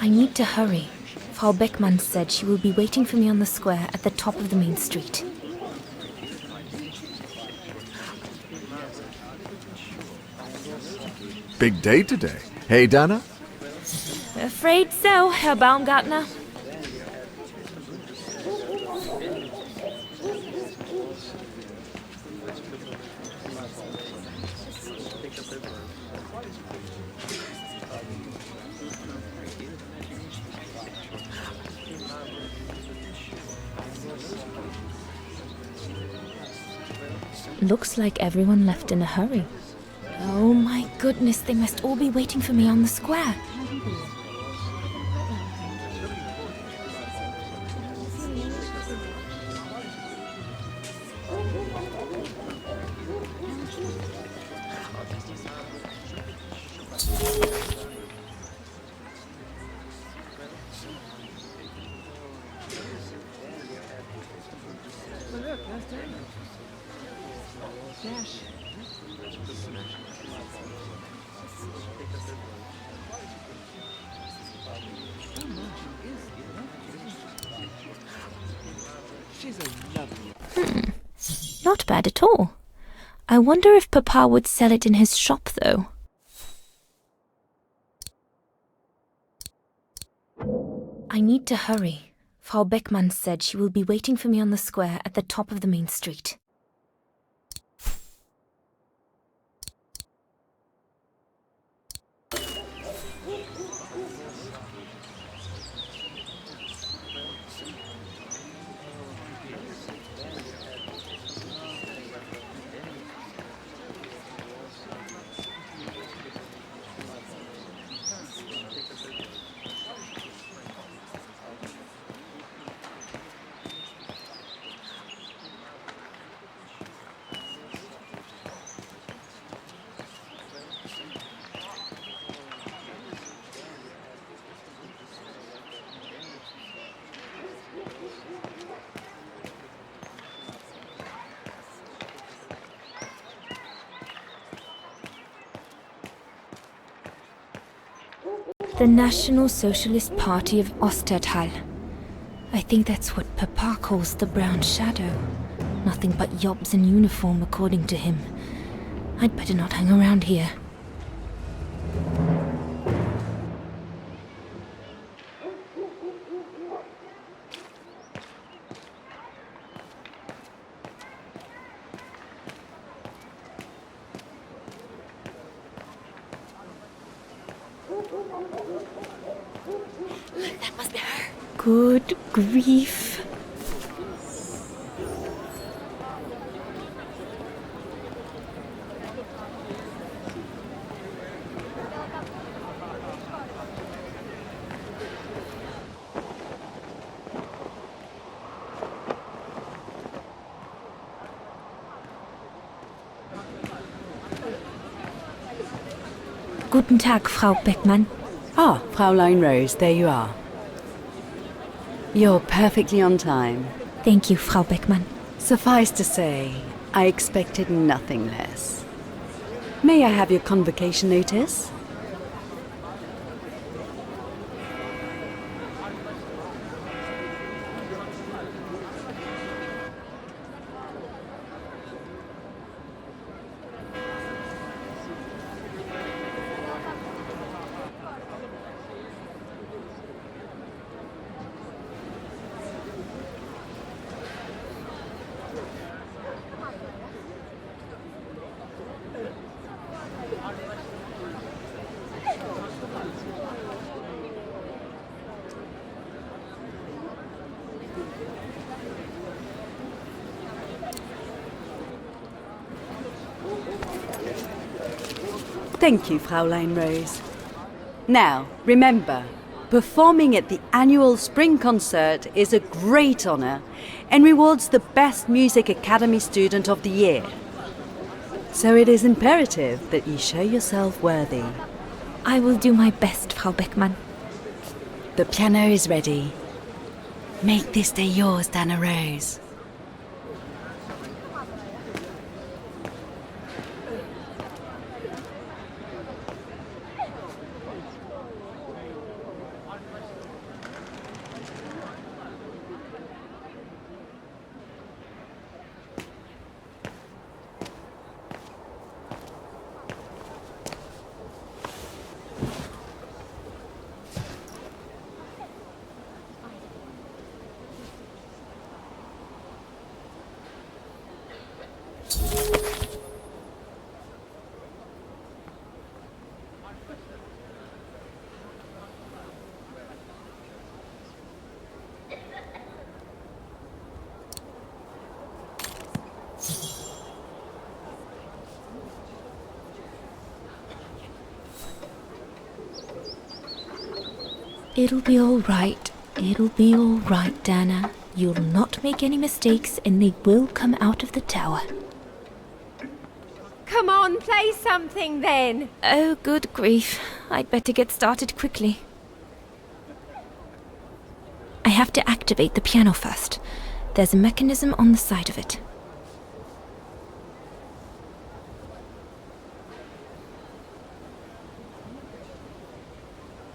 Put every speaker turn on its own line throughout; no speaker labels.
I need to hurry. Frau Beckmann said she will be waiting for me on the square at the top of the main street.
Big day today. Hey, Dana?
Afraid so, Herr Baumgartner. Looks like everyone left in a hurry. Oh my goodness, they must all be waiting for me on the square. Not bad at all. I wonder if Papa would sell it in his shop, though. I need to hurry. Frau Beckmann said she will be waiting for me on the square at the top of the main street. The National Socialist Party of Ostertal. I think that's what Papa calls the Brown Shadow. Nothing but yobs in uniform, according to him. I'd better not hang around here. That must be her. Good grief. Guten Tag, Frau Beckmann.
Ah, Fräulein Rose, there you are. You're perfectly on time.
Thank you, Frau Beckmann.
Suffice to say, I expected nothing less. May I have your convocation notice? Thank you, Fräulein Rose. Now, remember, performing at the annual spring concert is a great honor and rewards the best Music Academy student of the year. So it is imperative that you show yourself worthy.
I will do my best, Frau Beckmann.
The piano is ready. Make this day yours, Dana Rose.
It'll be all right. It'll be all right, Dana. You'll not make any mistakes and they will come out of the tower.
Come on, play something then.
Oh, good grief. I'd better get started quickly. I have to activate the piano first. There's a mechanism on the side of it.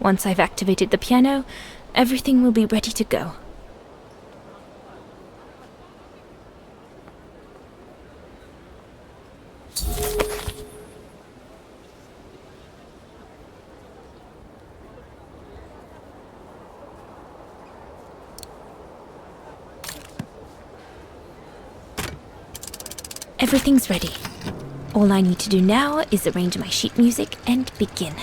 Once I've activated the piano, everything will be ready to go. Everything's ready. All I need to do now is arrange my sheet music and begin.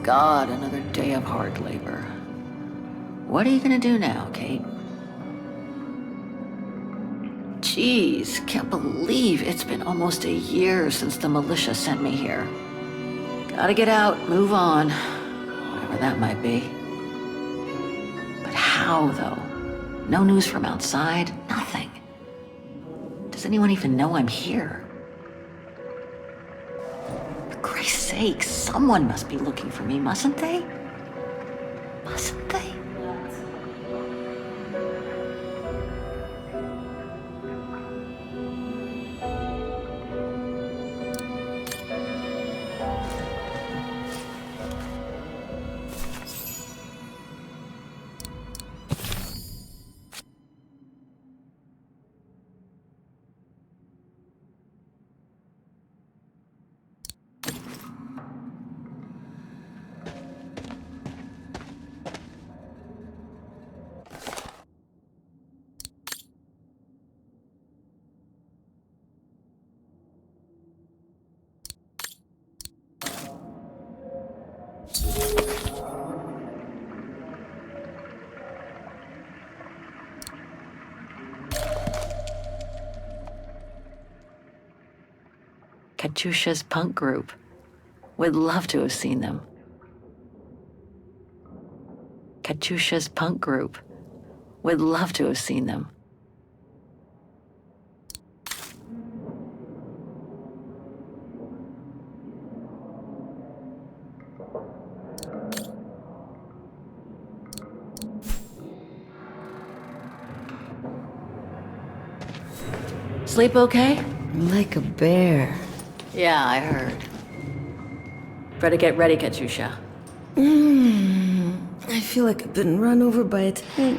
God, another day of hard labor. What are you gonna do now, Kate? Jeez, can't believe it's been almost a year since the militia sent me here. Gotta get out, move on, whatever that might be. But how, though? No news from outside, nothing. Does anyone even know I'm here? For Christ's sake, someone must be looking for me, mustn't they? Mustn't they? Katyusha's punk group. Would love to have seen them. Katyusha's punk group. Would love to have seen them. Sleep okay?
Like a bear.
Yeah, I heard. Better get ready, Katyusha.
I feel like I've been run over by a tank.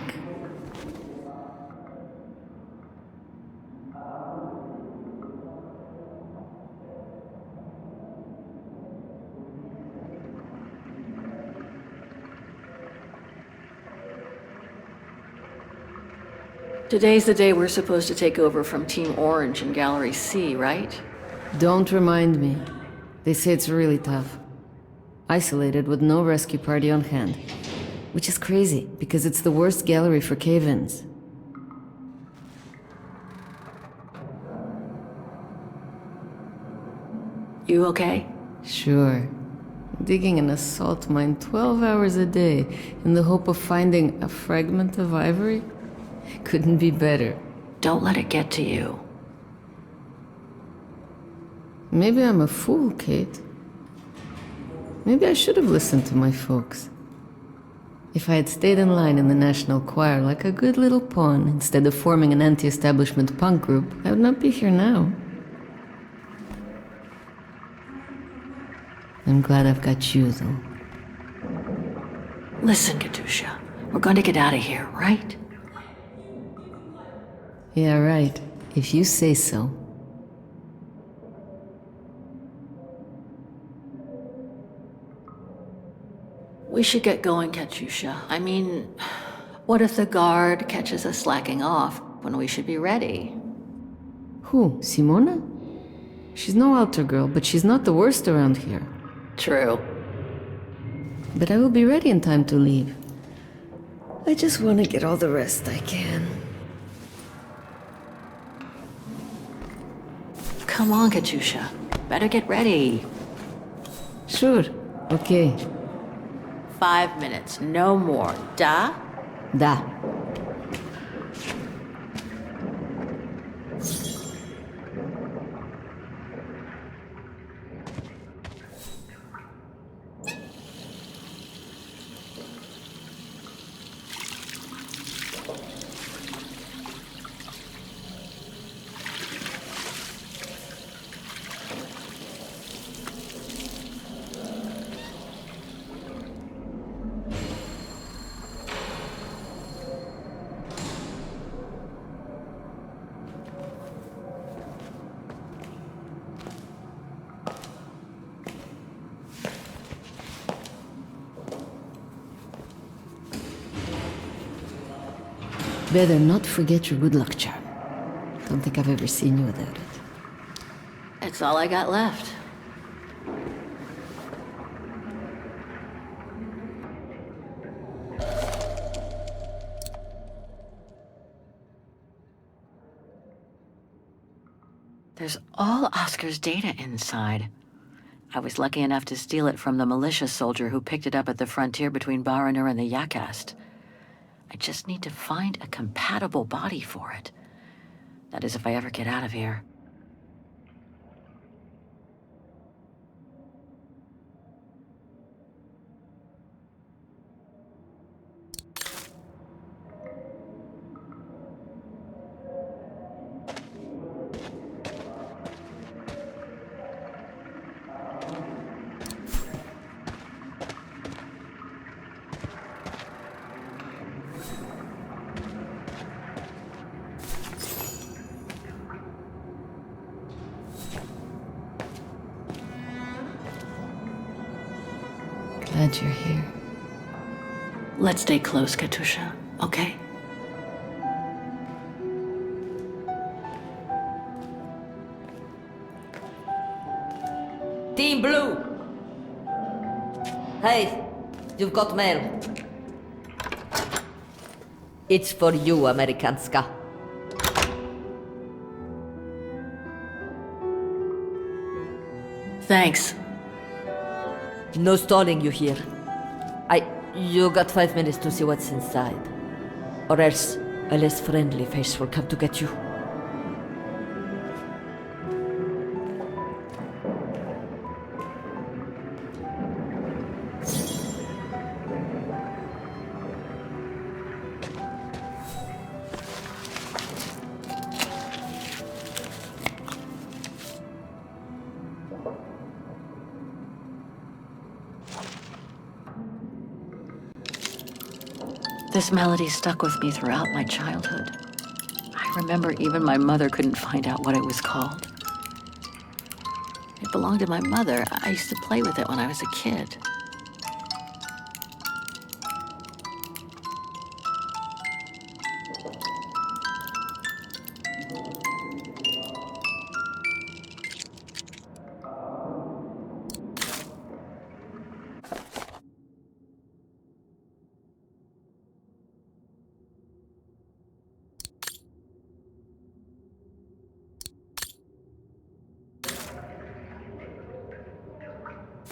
Today's the day we're supposed to take over from Team Orange in Gallery C, right?
Don't remind me. They say it's really tough. Isolated with no rescue party on hand. Which is crazy, because it's the worst gallery for cave-ins.
You okay?
Sure. Digging an assault mine 12 hours a day in the hope of finding a fragment of ivory? Couldn't be better.
Don't let it get to you.
Maybe I'm a fool, Kate. Maybe I should have listened to my folks. If I had stayed in line in the National Choir like a good little pawn instead of forming an anti-establishment punk group, I would not be here now. I'm glad I've got you, though.
Listen, Katusha. We're going to get out of here, right?
Yeah, right. If you say so.
We should get going, Katusha. I mean, what if the guard catches us slacking off when we should be ready?
Who, Simona? She's no altar girl, but she's not the worst around here.
True.
But I will be ready in time to leave. I just want to get all the rest I can.
Come on, Katusha. Better get ready.
Sure. Okay.
5 minutes, no more. Da?
Da. Better not forget your good luck charm. Don't think I've ever seen you without it.
It's all I got left. There's all Oscar's data inside. I was lucky enough to steal it from the militia soldier who picked it up at the frontier between Baranur and the Yakast. I just need to find a compatible body for it. That is, if I ever get out of here.
Glad you're here.
Let's stay close, Katusha, okay?
Team Blue! Hey, you've got mail. It's for you, Amerikanska.
Thanks.
No stalling you here. You got 5 minutes to see what's inside. Or else a less friendly face will come to get you.
This melody stuck with me throughout my childhood. I remember even my mother couldn't find out what it was called. It belonged to my mother. I used to play with it when I was a kid.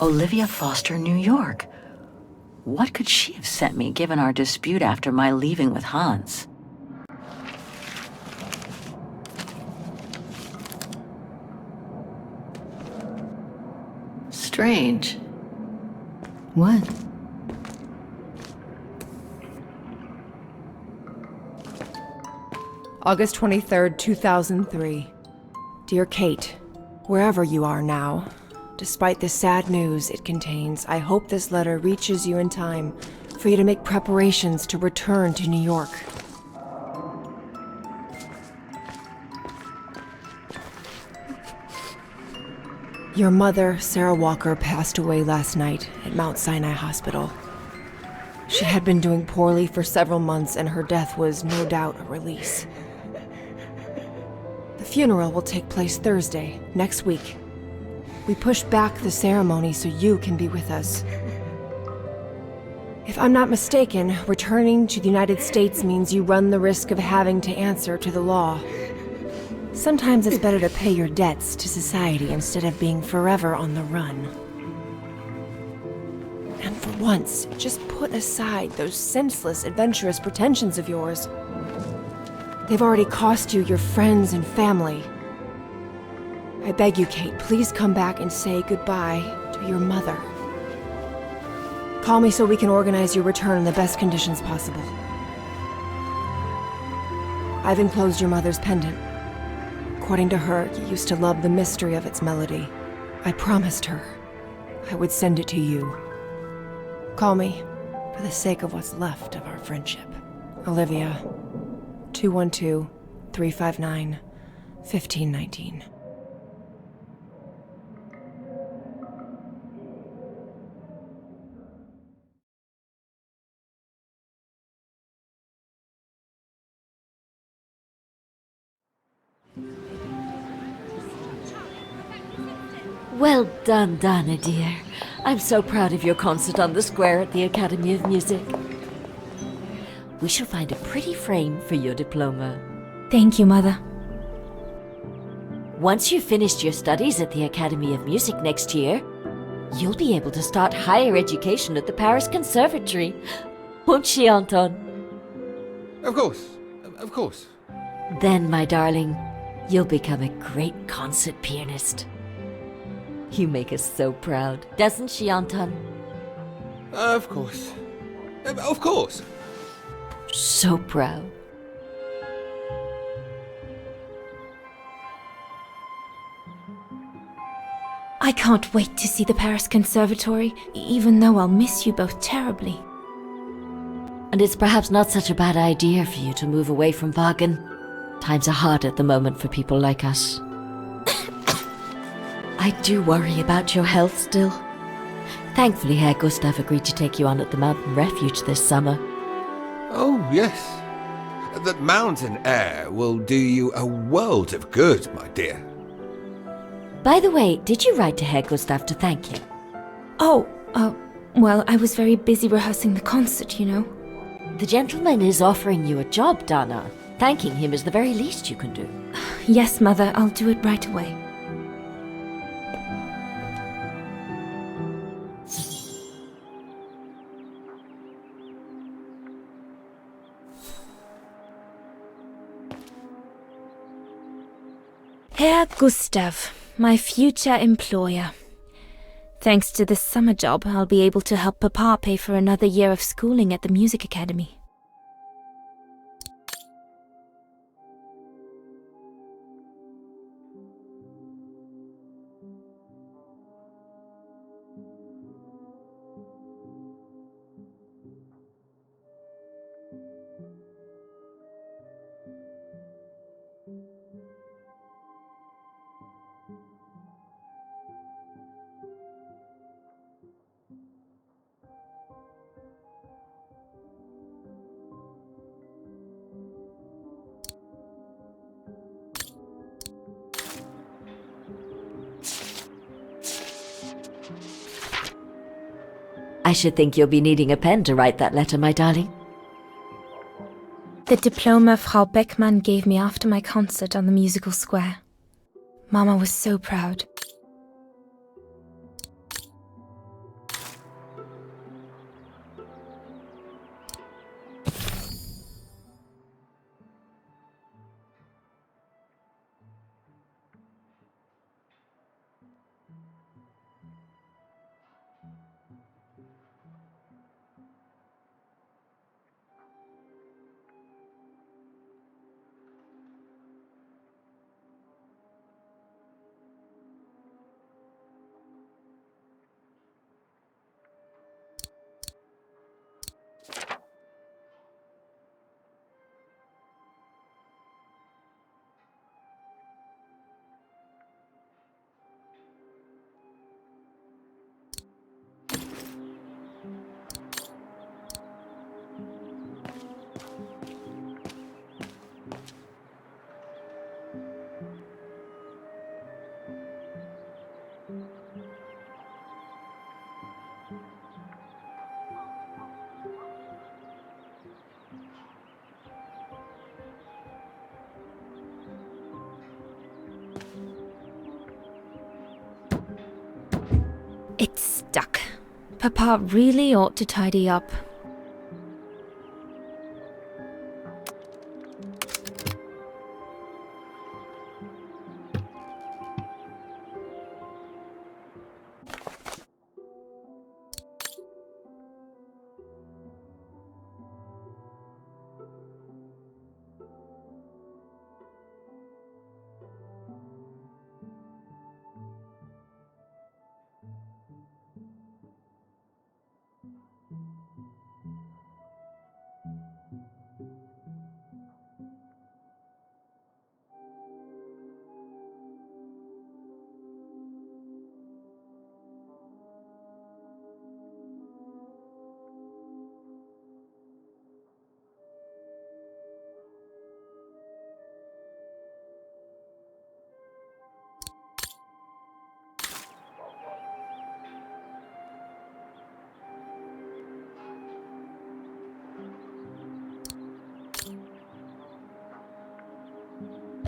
Olivia Foster, New York. What could she have sent me given our dispute after my leaving with Hans? Strange.
What?
August 23rd, 2003. Dear Kate, wherever you are now, despite the sad news it contains, I hope this letter reaches you in time for you to make preparations to return to New York. Your mother, Sarah Walker, passed away last night at Mount Sinai Hospital. She had been doing poorly for several months, and her death was no doubt a release. The funeral will take place Thursday, next week. We pushed back the ceremony so you can be with us. If I'm not mistaken, returning to the United States means you run the risk of having to answer to the law. Sometimes it's better to pay your debts to society instead of being forever on the run. And for once, just put aside those senseless, adventurous pretensions of yours. They've already cost you your friends and family. I beg you, Kate, please come back and say goodbye to your mother. Call me so we can organize your return in the best conditions possible. I've enclosed your mother's pendant. According to her, you used to love the mystery of its melody. I promised her I would send it to you. Call me for the sake of what's left of our friendship. Olivia, 212-359-1519.
Well done, Dana, dear. I'm so proud of your concert on the square at the Academy of Music. We shall find a pretty frame for your diploma.
Thank you, Mother.
Once you've finished your studies at the Academy of Music next year, you'll be able to start higher education at the Paris Conservatory. Won't she, Anton?
Of course. Of course.
Then, my darling, you'll become a great concert pianist. You make us so proud, doesn't she, Anton?
Of course. Of course.
So proud.
I can't wait to see the Paris Conservatory, even though I'll miss you both terribly.
And it's perhaps not such a bad idea for you to move away from Wagen. Times are hard at the moment for people like us. I do worry about your health still. Thankfully, Herr Gustav agreed to take you on at the mountain refuge this summer.
Oh, yes. The mountain air will do you a world of good, my dear.
By the way, did you write to Herr Gustav to thank him?
Oh, well, I was very busy rehearsing the concert, you know.
The gentleman is offering you a job, Dana. Thanking him is the very least you can do.
Yes, Mother, I'll do it right away. Herr Gustav, my future employer. Thanks to this summer job, I'll be able to help Papa pay for another year of schooling at the music academy.
I should think you'll be needing a pen to write that letter, my darling.
The diploma Frau Beckmann gave me after my concert on the musical square. Mama was so proud. It's stuck. Papa really ought to tidy up.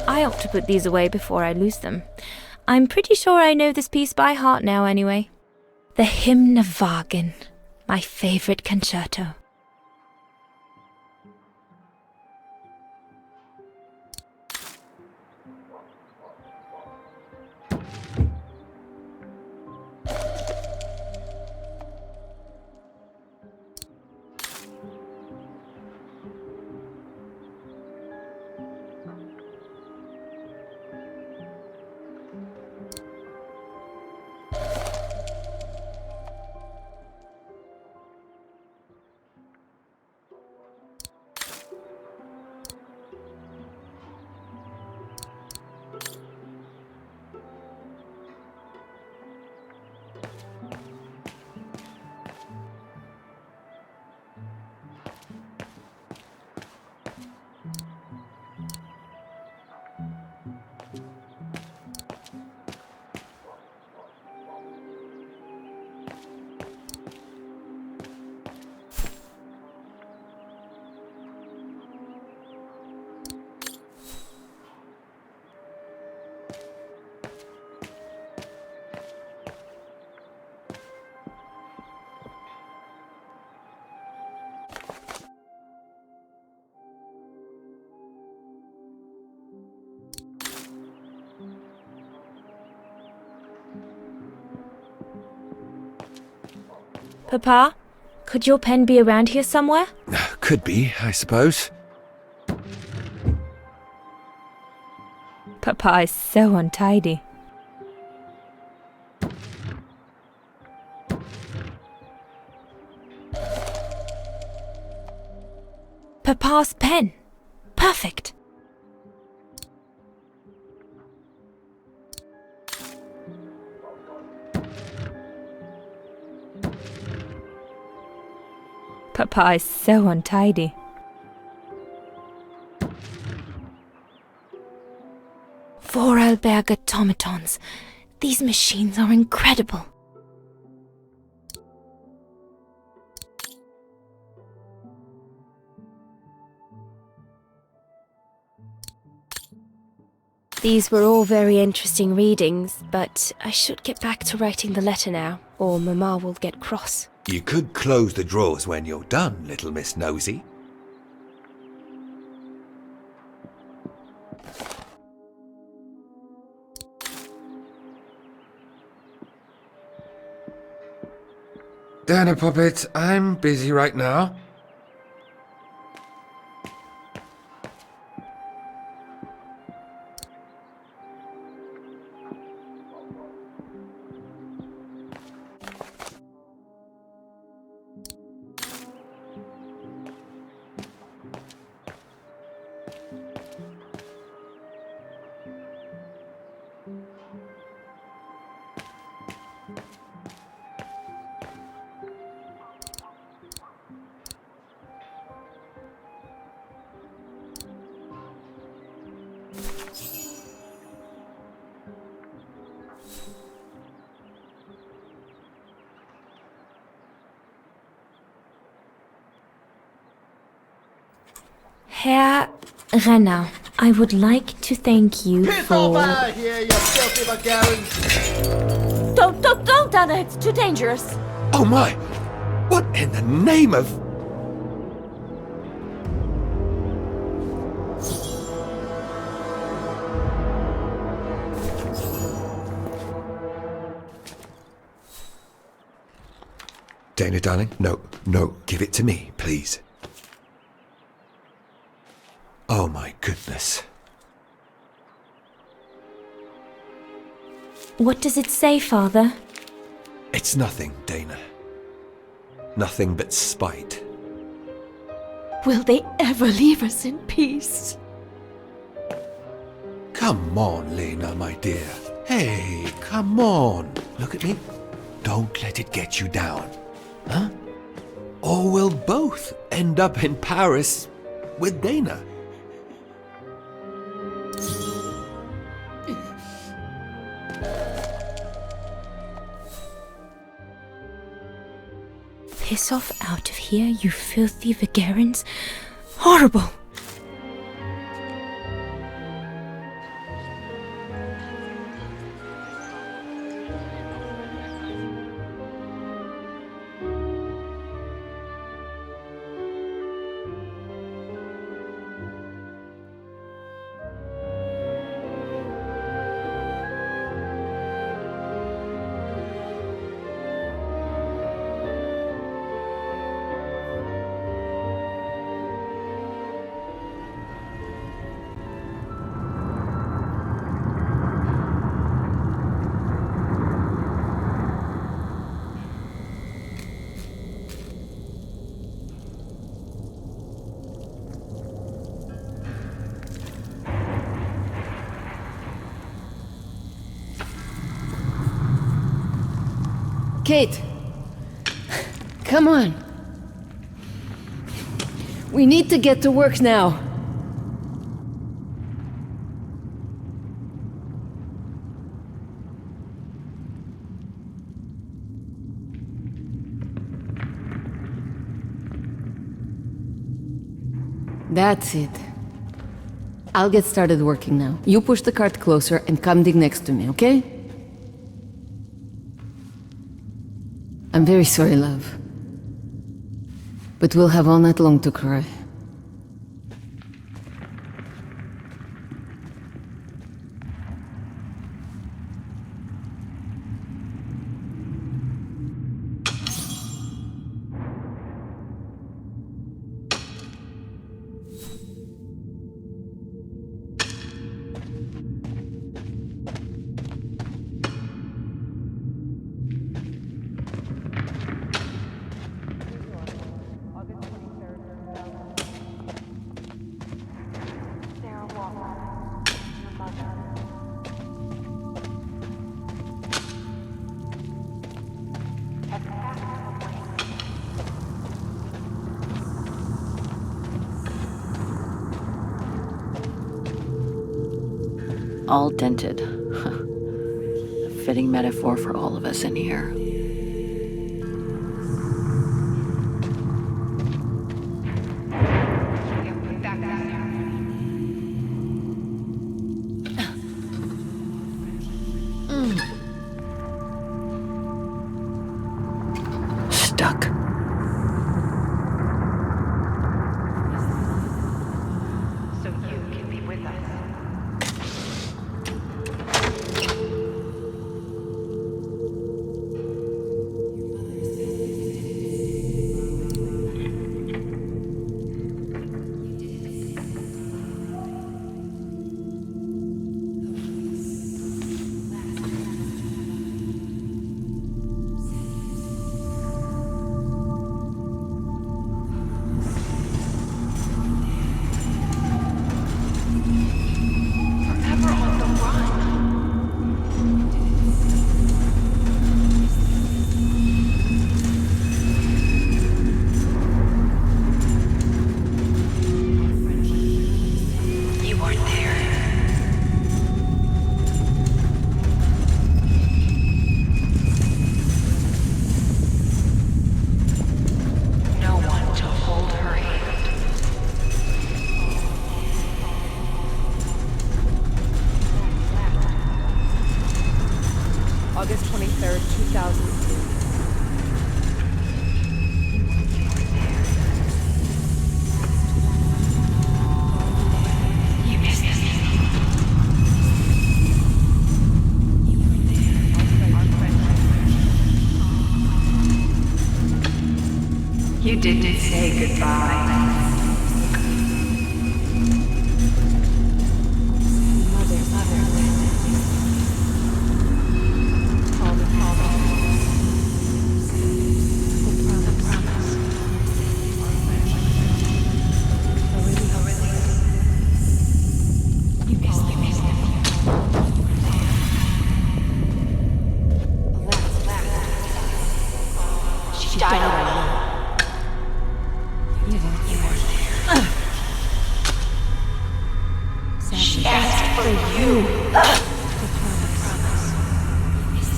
I ought to put these away before I lose them. I'm pretty sure I know this piece by heart now anyway. The Hymn of Wagen, my favorite concerto. Papa, could your pen be around here somewhere?
Could be, I suppose.
Papa is so untidy. Papa's pen. Perfect. Papa is so untidy. Vorarlberg automatons. These machines are incredible. These were all very interesting readings, but I should get back to writing the letter now, or Mama will get cross.
You could close the drawers when you're done, little Miss Nosy. Dana Puppet, I'm busy right now.
Herr Renner, I would like to thank you for...
here, you filthy Bulgarians!
Don't, Anna, it's too dangerous.
Oh my! What in the name of... Dana, darling, no, give it to me, please. Oh my goodness.
What does it say, Father?
It's nothing, Dana. Nothing but spite.
Will they ever leave us in peace?
Come on, Lena, my dear. Hey, come on. Look at me. Don't let it get you down. Huh? Or we'll both end up in Paris with Dana.
Piss off out of here, you filthy Vagarans. Horrible!
Kate! Come on! We need to get to work now. That's it. I'll get started working now. You push the cart closer and come dig next to me, okay? I'm very sorry, love. But we'll have all night long to cry.
All dented. A fitting metaphor for all of us in here. Stuck.
So you can be with us. You didn't say goodbye.
She died alone. You were there. She asked for you.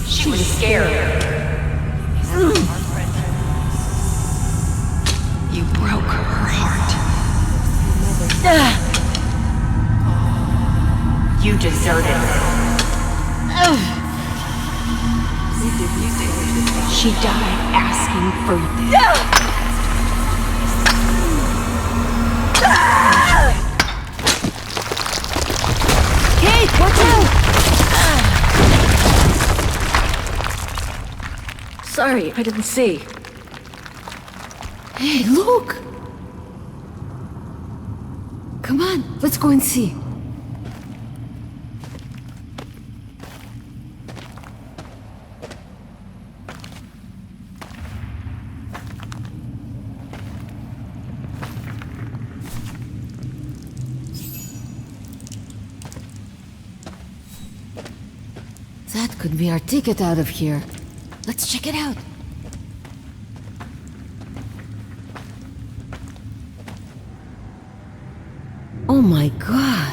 She was scared.
You broke her heart.
You deserted her. She died asking for you.
Kate, watch out!
Sorry, I didn't see.
Hey, look! Come on, let's go and see. That could be our ticket out of here. Let's check it out. Oh my god!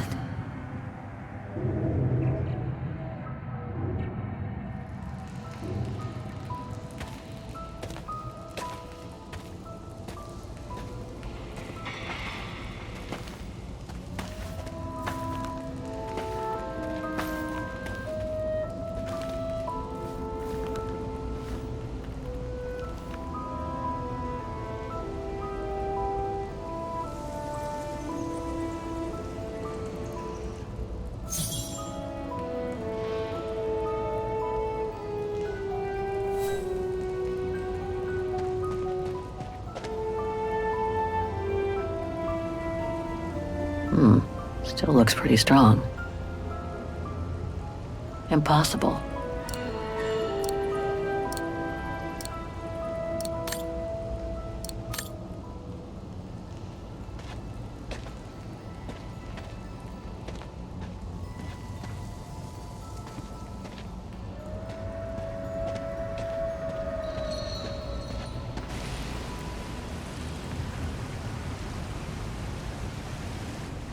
Still looks pretty strong. Impossible.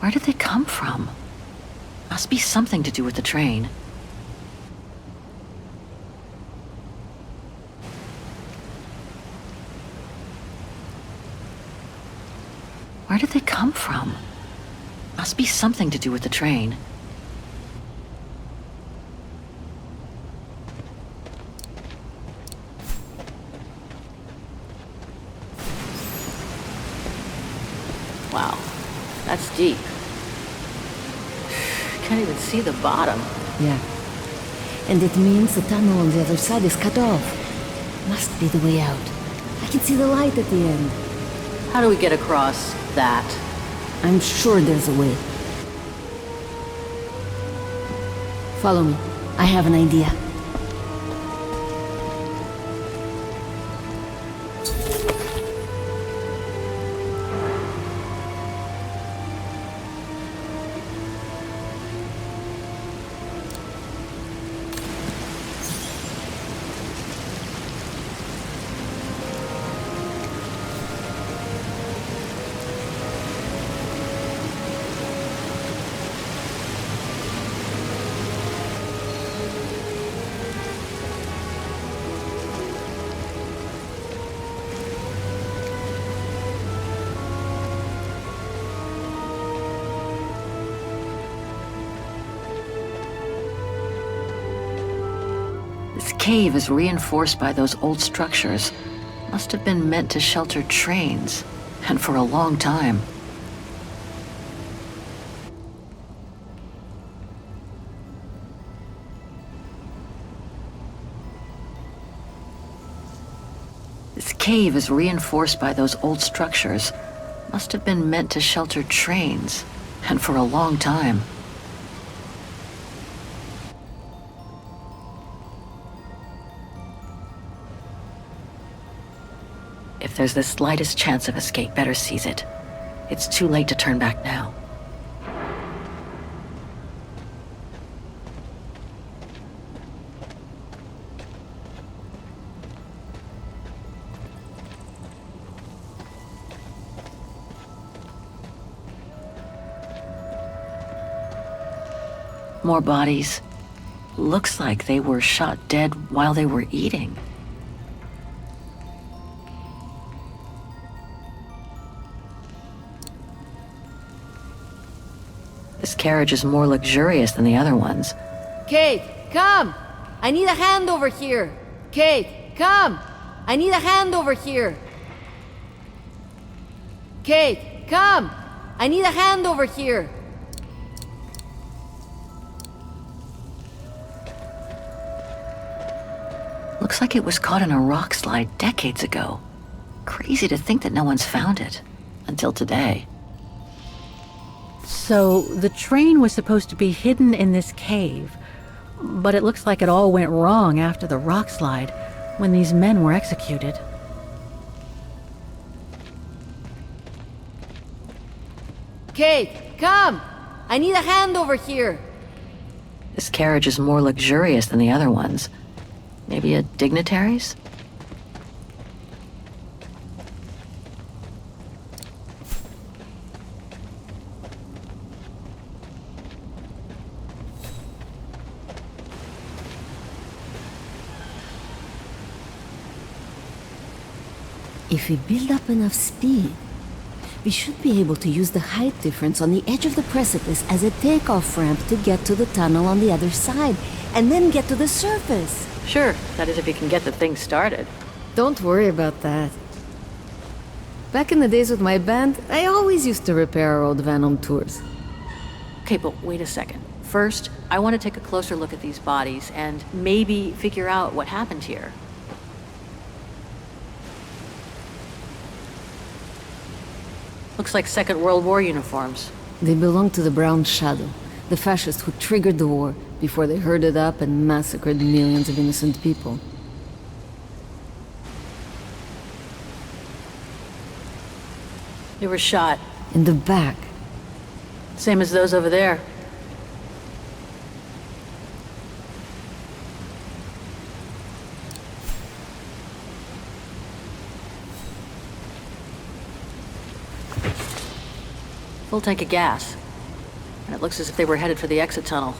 Where did they come from? Must be something to do with the train. Where did they come from? Must be something to do with the train. Wow, that's deep. Can't even see the bottom.
Yeah. And it means the tunnel on the other side is cut off. Must be the way out. I can see the light at the end.
How do we get across that?
I'm sure there's a way. Follow me. I have an idea.
This cave is reinforced by those old structures. Must have been meant to shelter trains, and for a long time. This cave is reinforced by those old structures. Must have been meant to shelter trains, and for a long time. If there's the slightest chance of escape, better seize it. It's too late to turn back now. More bodies. Looks like they were shot dead while they were eating. This carriage is more luxurious than the other ones.
Kate, come! I need a hand over here! Kate, come! I need a hand over here! Kate, come! I need a hand over here!
Looks like it was caught in a rock slide decades ago. Crazy to think that no one's found it. Until today.
So, the train was supposed to be hidden in this cave, but it looks like it all went wrong after the rock slide, when these men were executed.
Kate, come! I need a hand over here!
This carriage is more luxurious than the other ones. Maybe a dignitary's?
If we build up enough speed, we should be able to use the height difference on the edge of the precipice as a takeoff ramp to get to the tunnel on the other side, and then get to the surface.
Sure, that is if you can get the thing started.
Don't worry about that. Back in the days with my band, I always used to repair our old van on tours.
Okay, but wait a second. First, I want to take a closer look at these bodies and maybe figure out what happened here. Looks like Second World War uniforms.
They belong to the Brown Shadow, the fascists who triggered the war before they herded up and massacred millions of innocent people.
They were shot.
In the back.
Same as those over there. Full tank of gas. And it looks as if they were headed for the exit tunnel.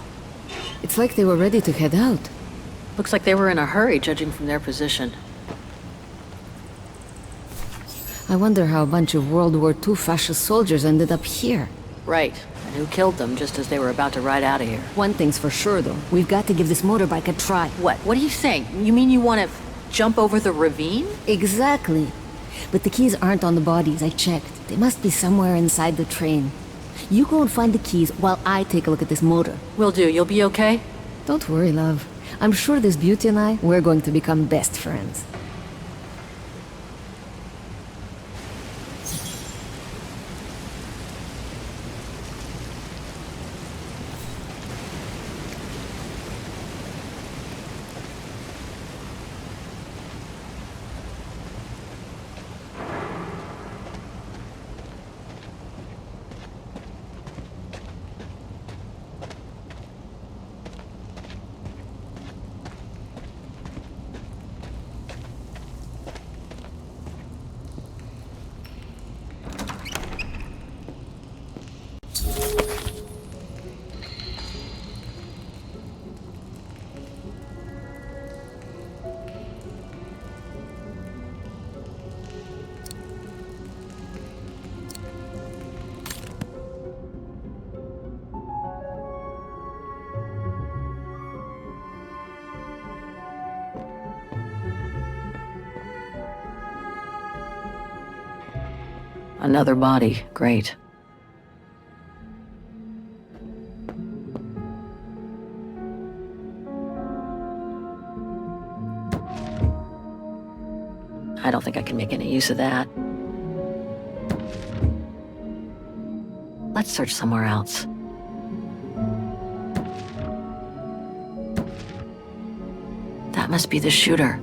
It's like they were ready to head out.
Looks like they were in a hurry, judging from their position.
I wonder how a bunch of World War II fascist soldiers ended up here.
Right. And who killed them just as they were about to ride out of here.
One thing's for sure, though. We've got to give this motorbike a try.
What? What are you saying? You mean you want to jump over the ravine?
Exactly. But the keys aren't on the bodies, I checked. They must be somewhere inside the train. You go and find the keys while I take a look at this motor.
Will do. You'll be okay?
Don't worry, love. I'm sure this beauty and I, we're going to become best friends.
Another body. Great. I don't think I can make any use of that. Let's search somewhere else. That must be the shooter.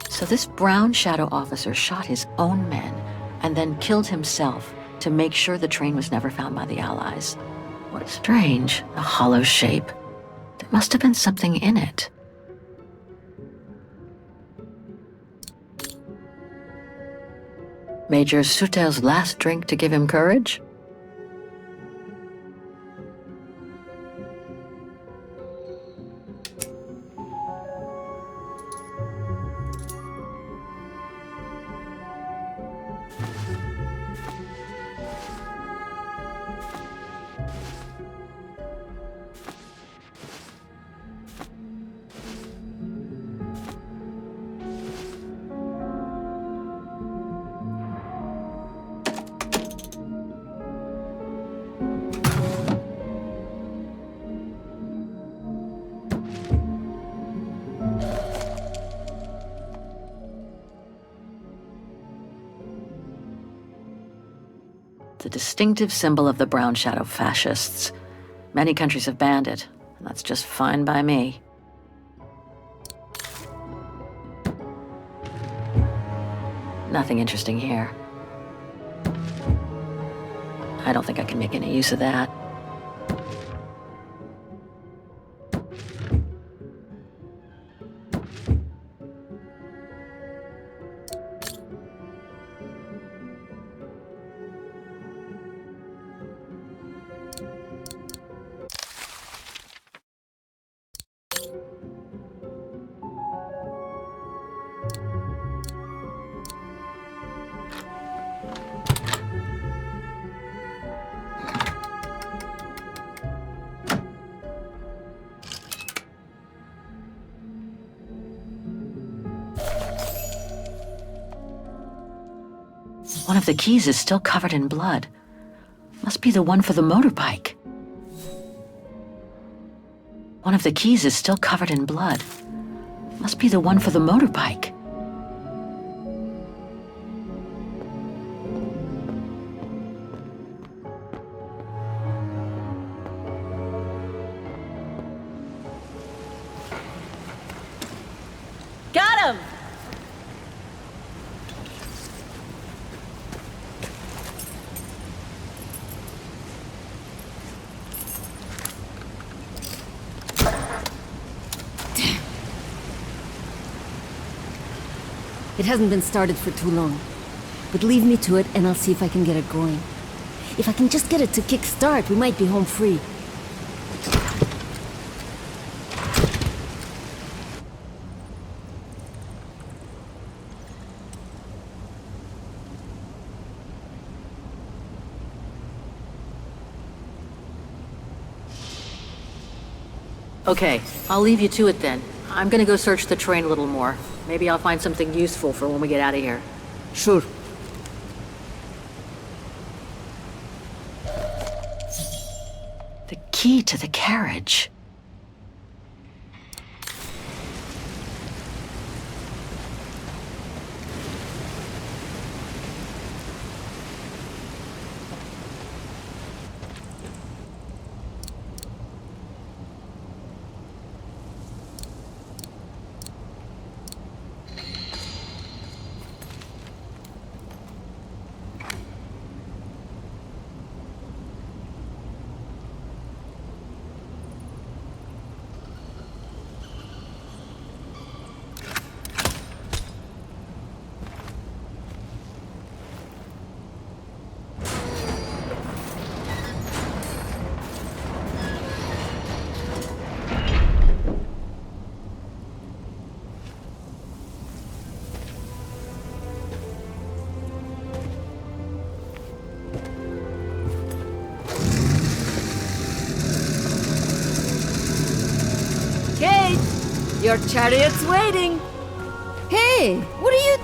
So this brown shadow officer shot his own men and then killed himself to make sure the train was never found by the Allies. What strange, a hollow shape. There must have been something in it. Major Sutel's last drink to give him courage? The distinctive symbol of the brown shadow fascists. Many countries have banned it, and that's just fine by me. Nothing interesting here. I don't think I can make any use of that. One of the keys is still covered in blood. Must be the one for the motorbike. One of the keys is still covered in blood. Must be the one for the motorbike.
Got him!
It hasn't been started for too long. But leave me to it and I'll see if I can get it going. If I can just get it to kick-start, we might be home free.
Okay, I'll leave you to it then. I'm gonna go search the train a little more. Maybe I'll find something useful for when we get out of here.
Sure.
The key to the carriage.
Kate! Your chariot's waiting!
Hey, what are you...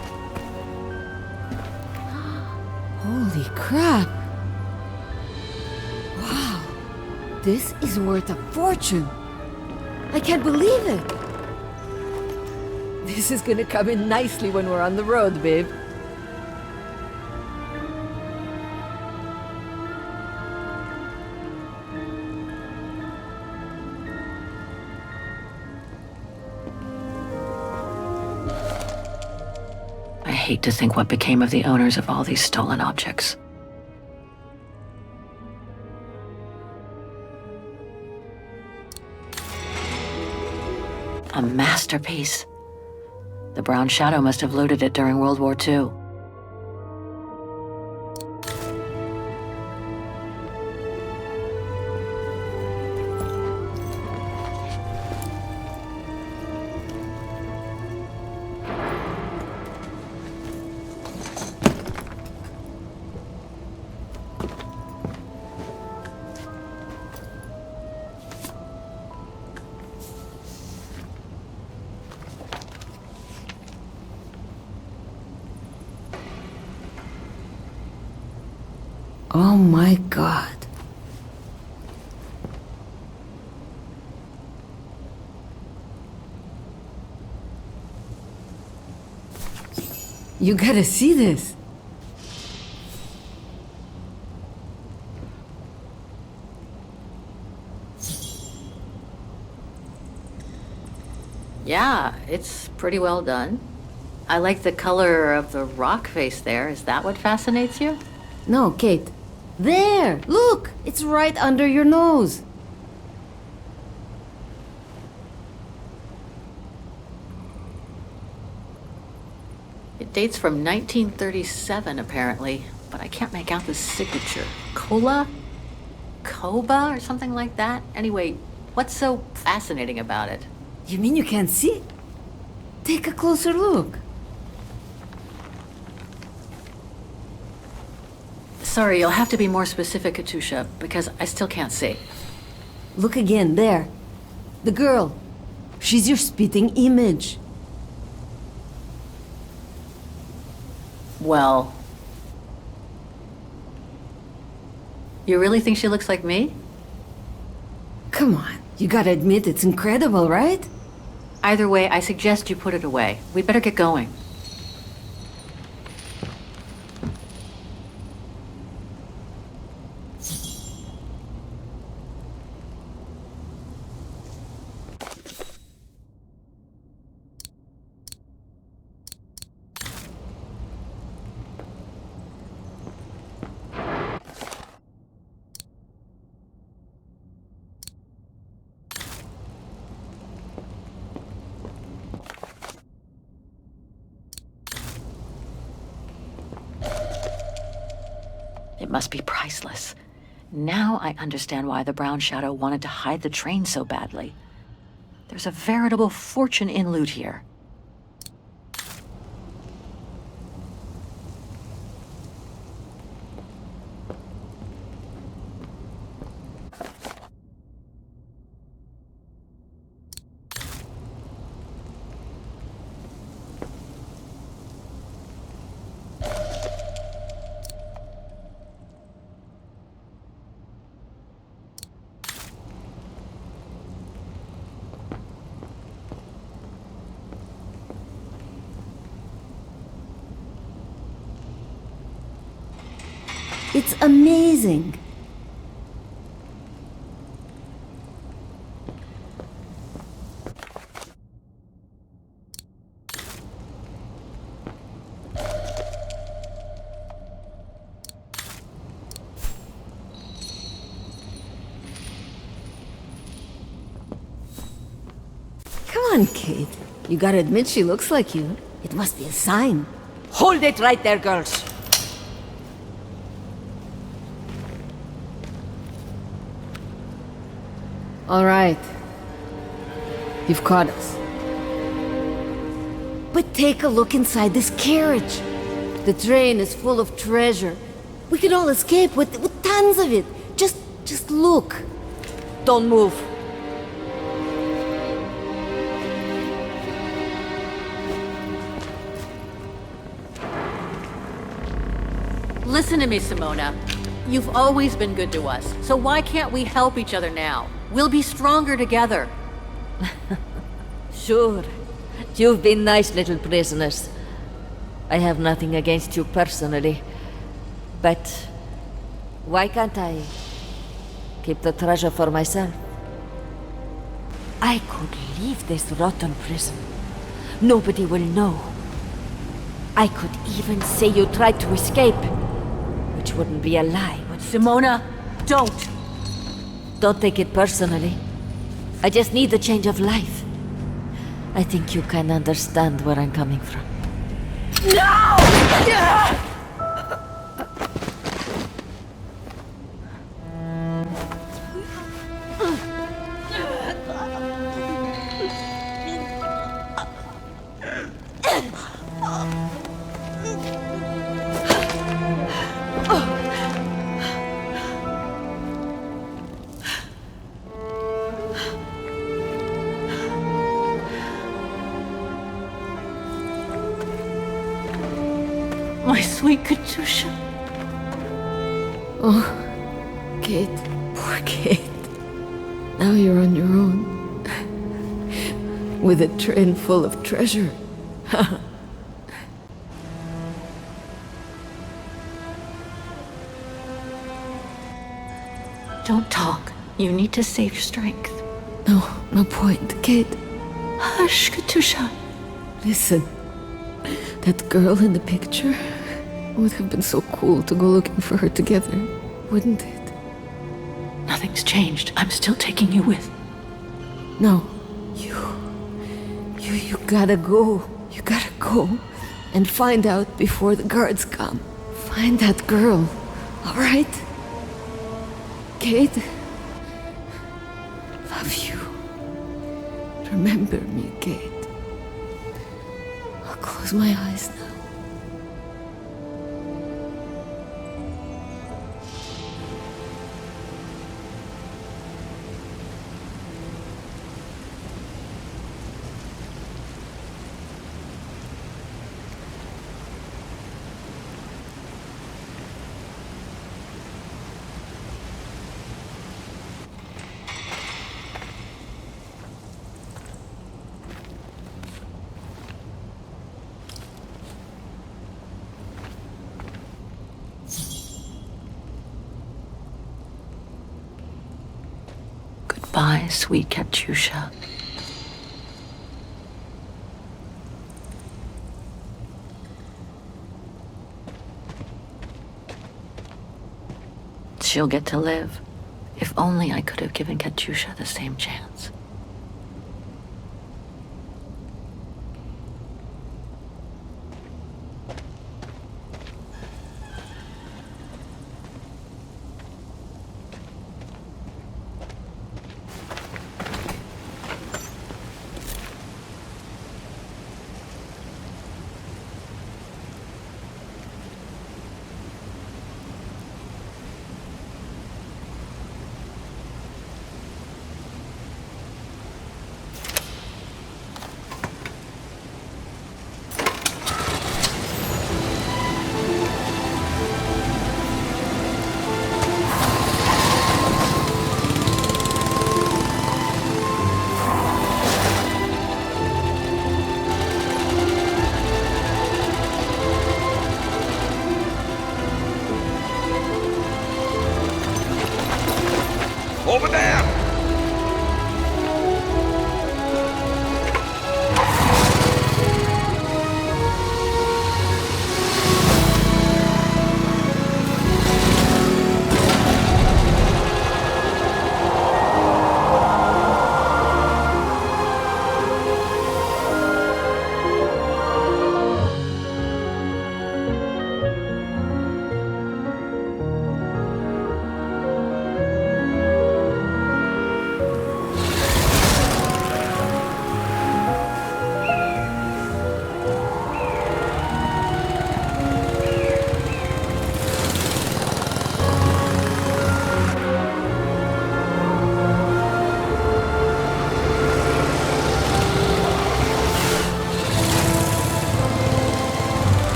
Holy crap! Wow, this is worth a fortune. I can't believe it. This is gonna come in nicely when we're on the road, babe.
I hate to think what became of the owners of all these stolen objects. A masterpiece. The Brown Shadow must have looted it during World War II.
Oh my god. You gotta see this.
Yeah, it's pretty well done. I like the color of the rock face there. Is that what fascinates you?
No, Kate. There! Look! It's right under your nose.
It dates from 1937, apparently, but I can't make out the signature. Cola? Koba or something like that? Anyway, what's so fascinating about it?
You mean you can't see? Take a closer look.
Sorry, you'll have to be more specific, Katusha, because I still can't see.
Look again, there. The girl. She's your spitting image.
Well... You really think she looks like me?
Come on, you gotta admit it's incredible, right?
Either way, I suggest you put it away. We'd better get going. It must be priceless. Now I understand why the Brown Shadow wanted to hide the train so badly. There's a veritable fortune in loot here.
It's amazing. Come on, Kate. You gotta admit she looks like you. It must be a sign.
Hold it right there, girls.
All right. You've caught us.
But take a look inside this carriage. The train is full of treasure. We could all escape with tons of it. Just look.
Don't move.
Listen to me, Simona. You've always been good to us, so why can't we help each other now? We'll be stronger together.
Sure. You've been nice little prisoners. I have nothing against you personally. But why can't I keep the treasure for myself? I could leave this rotten prison. Nobody will know. I could even say you tried to escape, which wouldn't be a lie.
Simona, don't!
Don't take it personally. I just need a change of life. I think you can understand where I'm coming from.
No! My sweet Katusha.
Oh, Kate. Poor Kate. Now you're on your own. With a train full of treasure.
Don't talk. You need to save your strength.
No point, Kate.
Hush, Katusha.
Listen. That girl in the picture would have been so cool to go looking for her together, wouldn't it?
Nothing's changed. I'm still taking you with.
No. You gotta go. You gotta go and find out before the guards come. Find that girl, all right? Kate? Love you. Remember me, Kate. I'll close my eyes now.
Goodbye, sweet Katusha. She'll get to live. If only I could have given Katusha the same chance.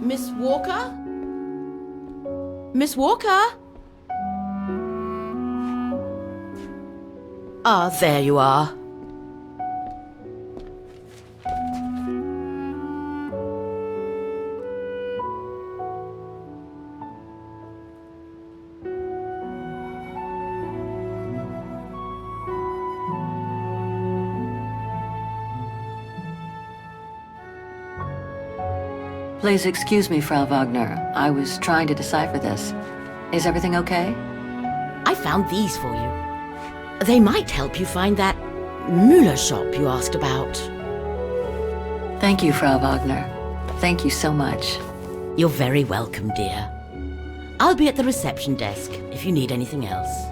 Miss Walker? Miss Walker? Ah, there you are.
Please excuse me, Frau Wagner. I was trying to decipher this. Is everything okay?
I found these for you. They might help you find that Müller shop you asked about.
Thank you, Frau Wagner. Thank you so much.
You're very welcome, dear. I'll be at the reception desk if you need anything else.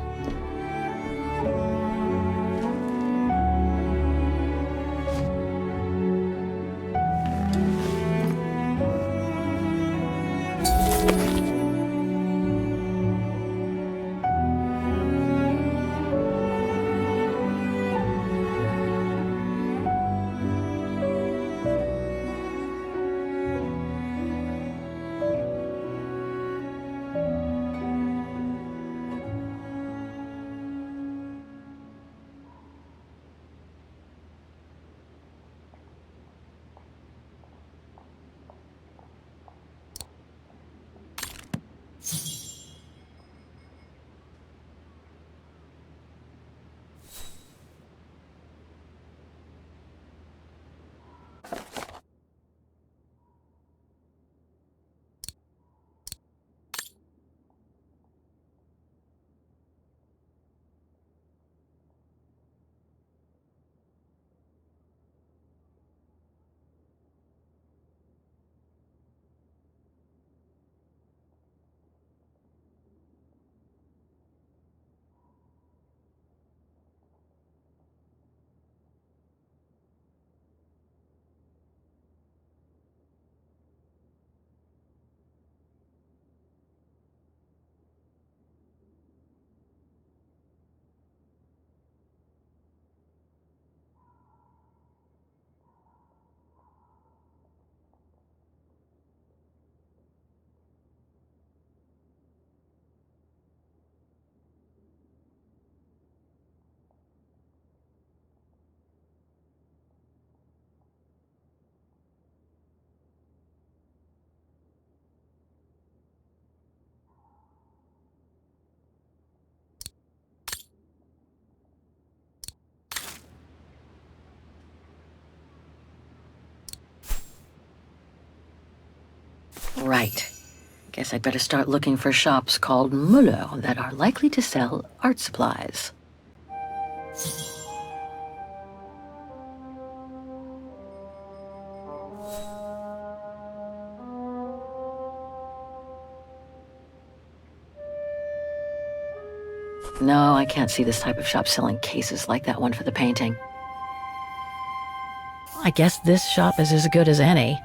Right. Guess I'd better start looking for shops called Müller that are likely to sell art supplies. No, I can't see this type of shop selling cases like that one for the painting.
I guess this shop is as good as any.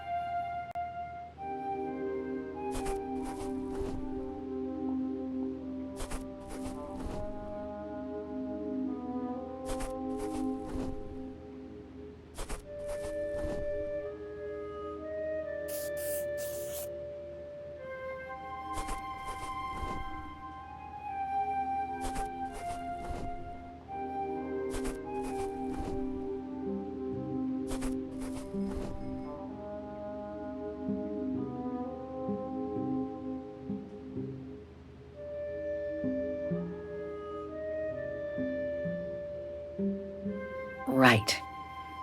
Right.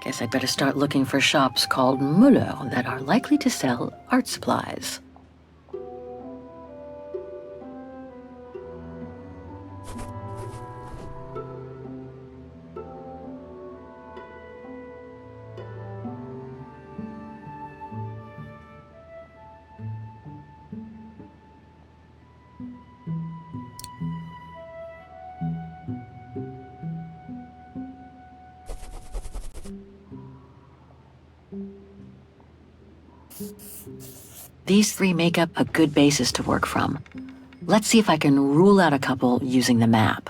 Guess I'd better start looking for shops called Müller that are likely to sell art supplies. These three make up a good basis to work from. Let's see if I can rule out a couple using the map.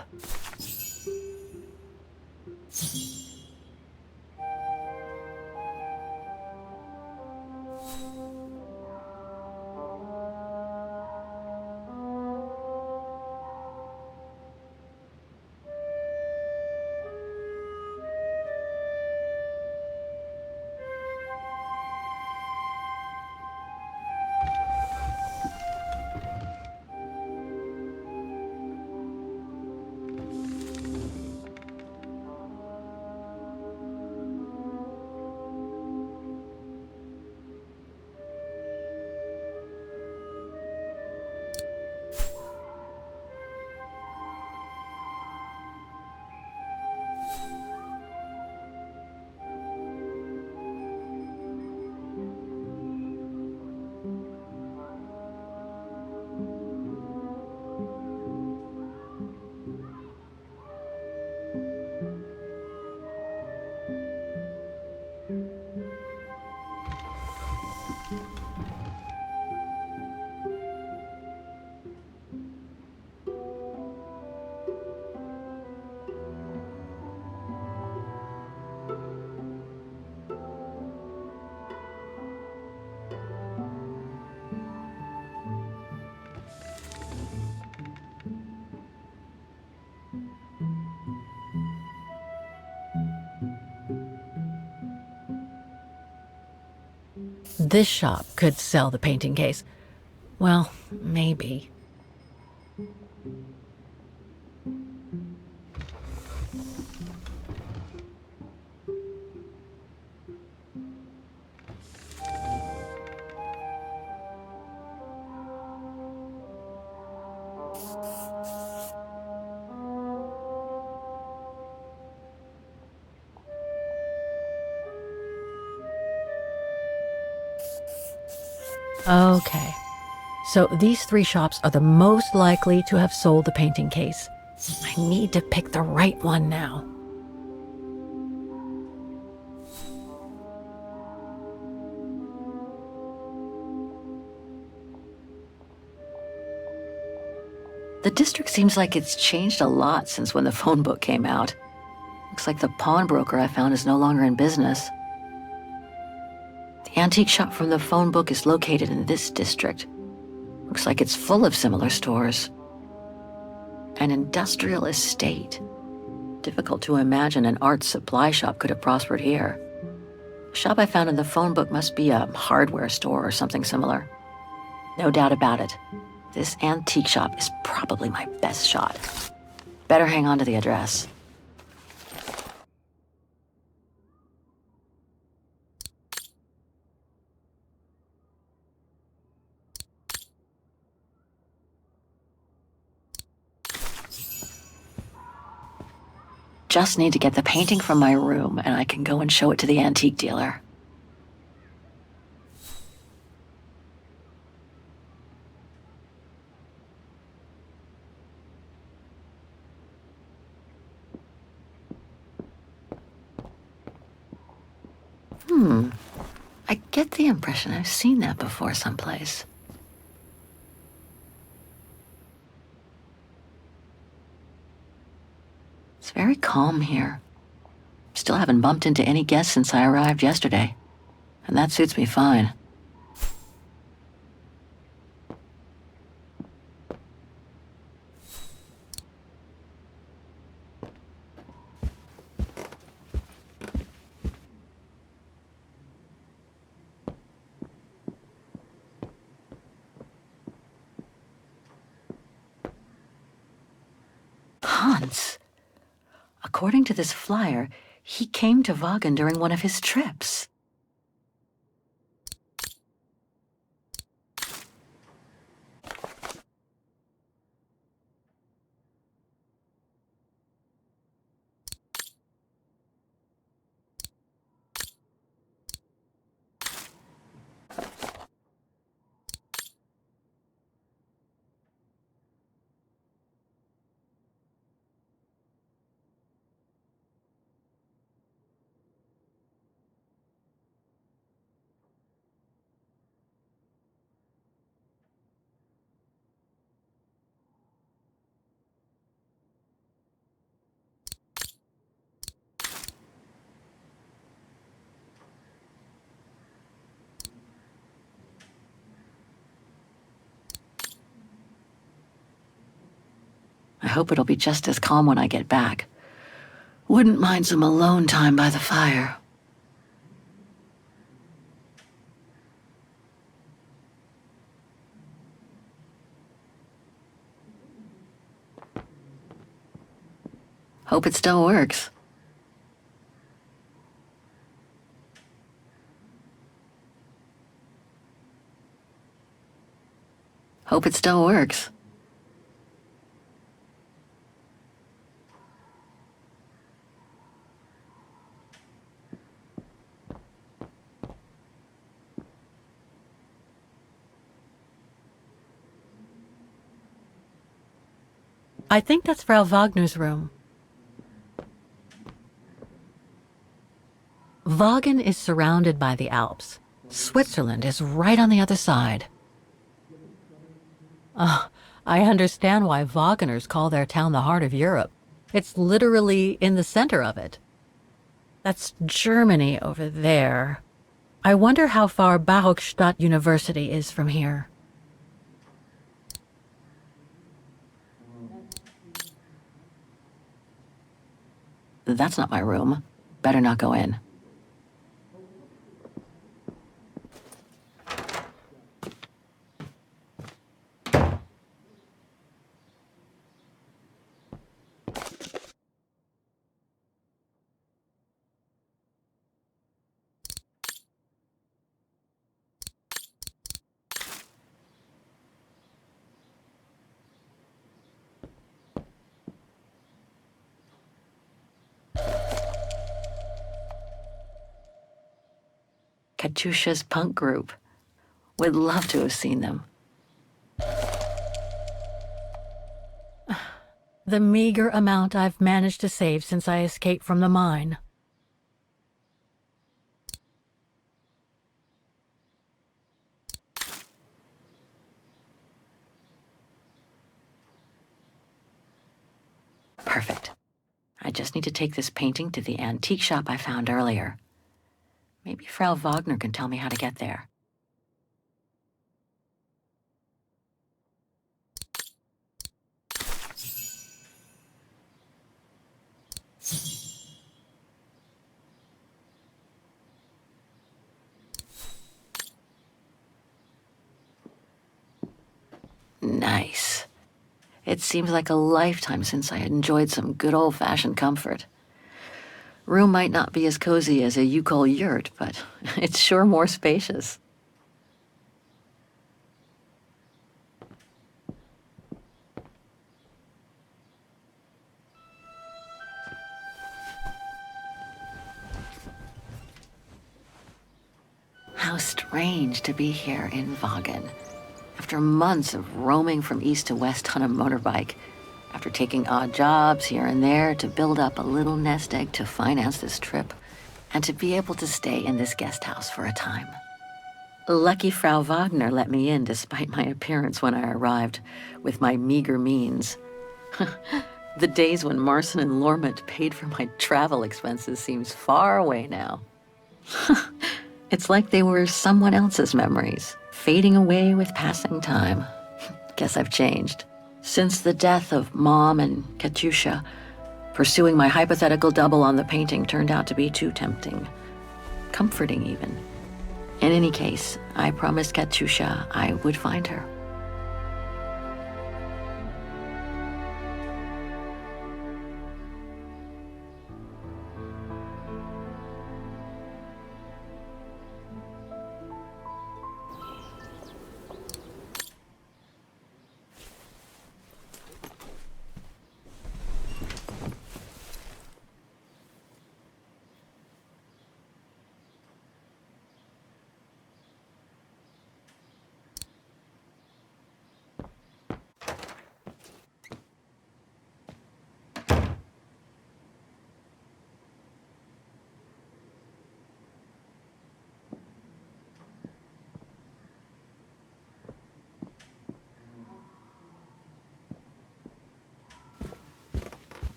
This shop could sell the painting case. Well, maybe. Okay. So these 3 shops are the most likely to have sold the painting case. I need to pick the right one now.
The district seems like it's changed a lot since when the phone book came out. Looks like the pawnbroker I found is no longer in business. The antique shop from the phone book is located in this district. Looks like it's full of similar stores. An industrial estate. Difficult to imagine an art supply shop could have prospered here. The shop I found in the phone book must be a hardware store or something similar. No doubt about it. This antique shop is probably my best shot. Better hang on to the address. Just need to get the painting from my room and I can go and show it to the antique dealer. I get the impression I've seen that before someplace. It's very calm here. Still haven't bumped into any guests since I arrived yesterday, and that suits me fine. Hans. According to this flyer, he came to Vaughan during one of his trips. hope it'll be just as calm when I get back. Wouldn't mind some alone time by the fire. Hope it still works. Hope it still works.
I think that's Frau Wagner's room. Wagen is surrounded by the Alps. Switzerland is right on the other side. I understand why Wageners call their town the heart of Europe. It's literally in the center of it. That's Germany over there. I wonder how far Barockstadt University is from here.
That's not my room. Better not go in. Katyusha's punk group. Would love to have seen them.
The meager amount I've managed to save since I escaped from the mine.
Perfect. I just need to take this painting to the antique shop I found earlier. Maybe Frau Wagner can tell me how to get there. Nice. It seems like a lifetime since I enjoyed some good old-fashioned comfort. Room might not be as cozy as a Yukol yurt, but it's sure more spacious. How strange to be here in Wagen. After months of roaming from east to west on a motorbike, after taking odd jobs here and there to build up a little nest egg to finance this trip, and to be able to stay in this guest house for a time. Lucky Frau Wagner let me in despite my appearance when I arrived, with my meager means. The days when Marson and Lormet paid for my travel expenses seems far away now. It's like they were someone else's memories, fading away with passing time. Guess I've changed. Since the death of Mom and Katyusha, pursuing my hypothetical double on the painting turned out to be too tempting. Comforting, even. In any case, I promised Katyusha I would find her.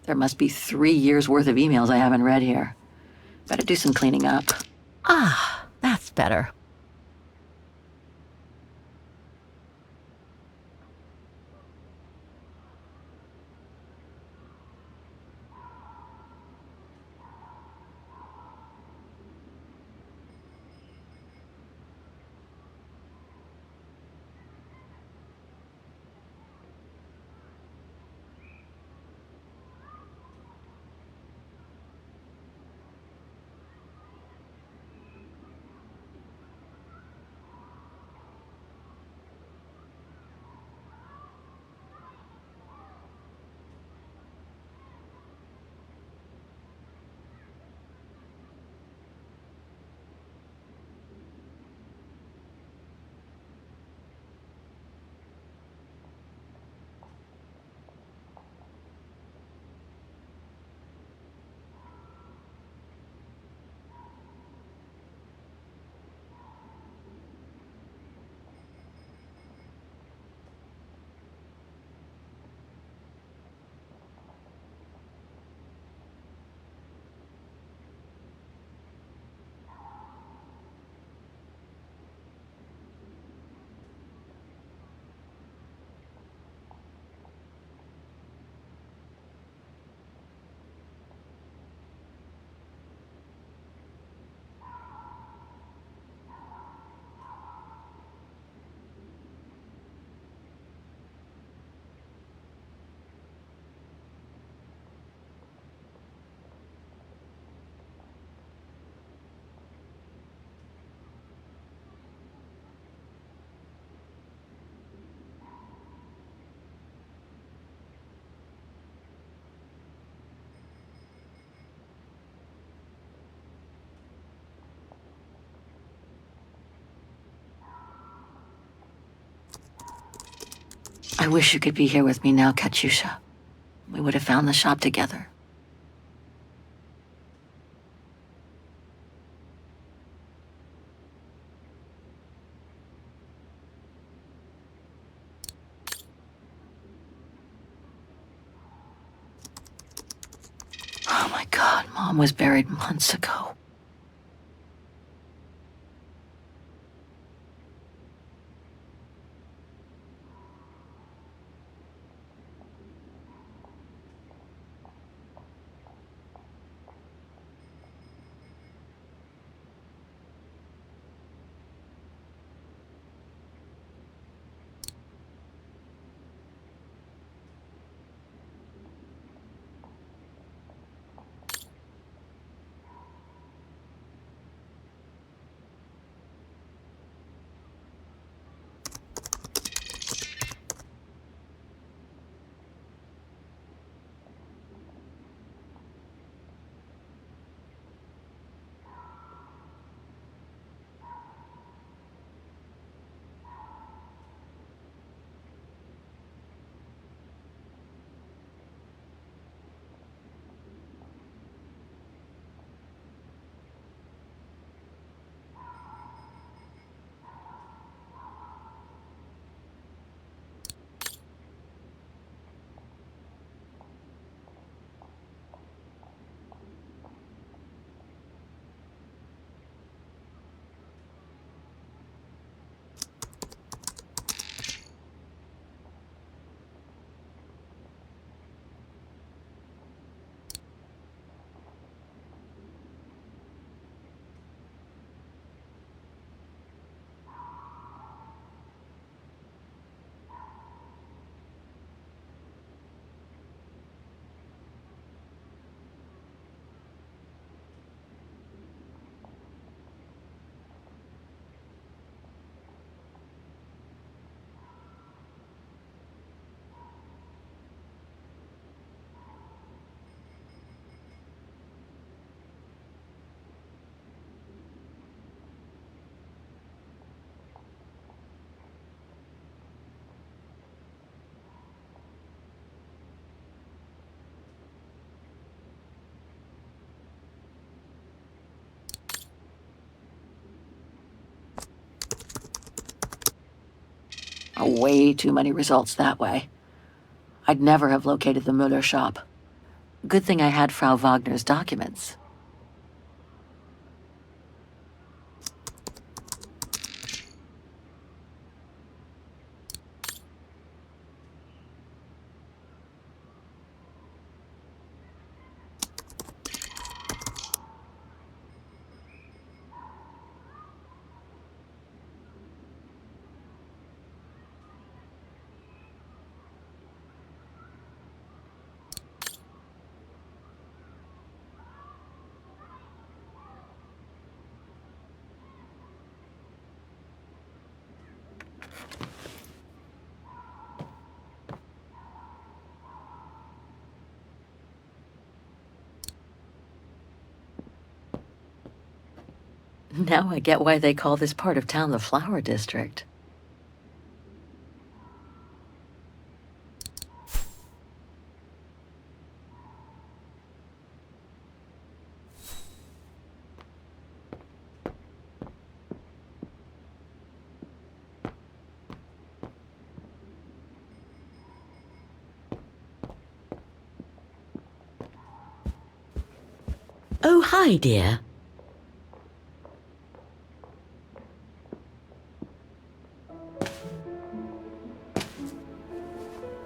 There must be 3 years worth of emails I haven't read here. Better do some cleaning up.
Ah, that's better.
I wish you could be here with me now, Katyusha. We would have found the shop together. Oh my God, Mom was buried months ago. Way too many results that way. I'd never have located the Müller shop. Good thing I had Frau Wagner's documents. Now I get why they call this part of town the Flower District.
Oh, hi, dear.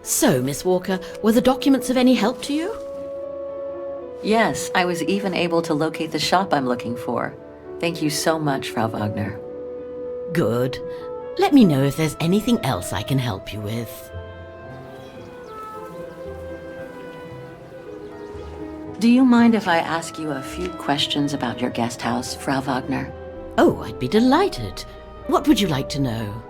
So, Miss Walker, were the documents of any help to you?
Yes, I was even able to locate the shop I'm looking for. Thank you so much, Frau Wagner.
Good. Let me know if there's anything else I can help you with.
Do you mind if I ask you a few questions about your guest house, Frau Wagner?
Oh, I'd be delighted. What would you like to know?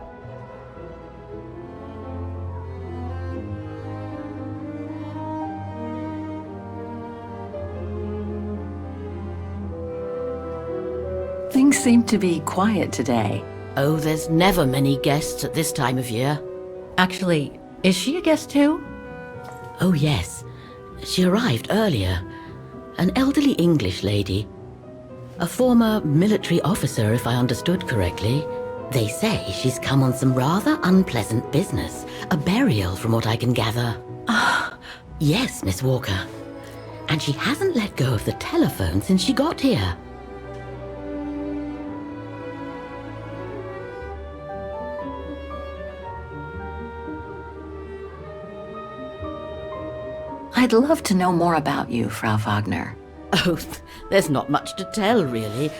Things seem to be quiet today.
Oh, there's never many guests at this time of year.
Actually, is she a guest too?
Oh, yes. She arrived earlier. An elderly English lady. A former military officer, if I understood correctly. They say she's come on some rather unpleasant business. A burial, from what I can gather. Yes, Miss Walker. And she hasn't let go of the telephone since she got here.
I'd love to know more about you, Frau Wagner.
Oh, there's not much to tell, really.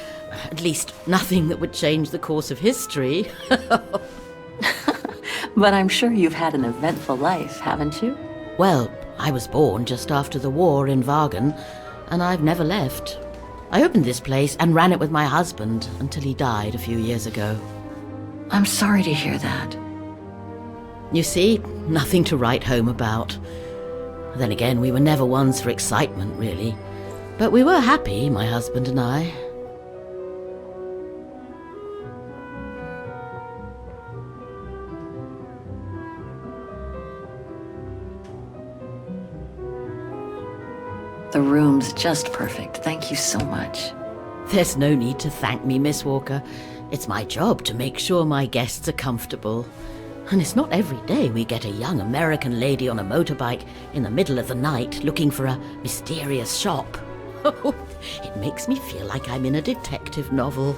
At least, nothing that would change the course of history.
But I'm sure you've had an eventful life, haven't you?
Well, I was born just after the war in Wagen, and I've never left. I opened this place and ran it with my husband until he died a few years ago.
I'm sorry to hear that.
You see, nothing to write home about. Then again, we were never ones for excitement, really. But we were happy, my husband and I.
The room's just perfect. Thank you so much.
There's no need to thank me, Miss Walker. It's my job to make sure my guests are comfortable. And it's not every day we get a young American lady on a motorbike in the middle of the night looking for a mysterious shop. It makes me feel like I'm in a detective novel.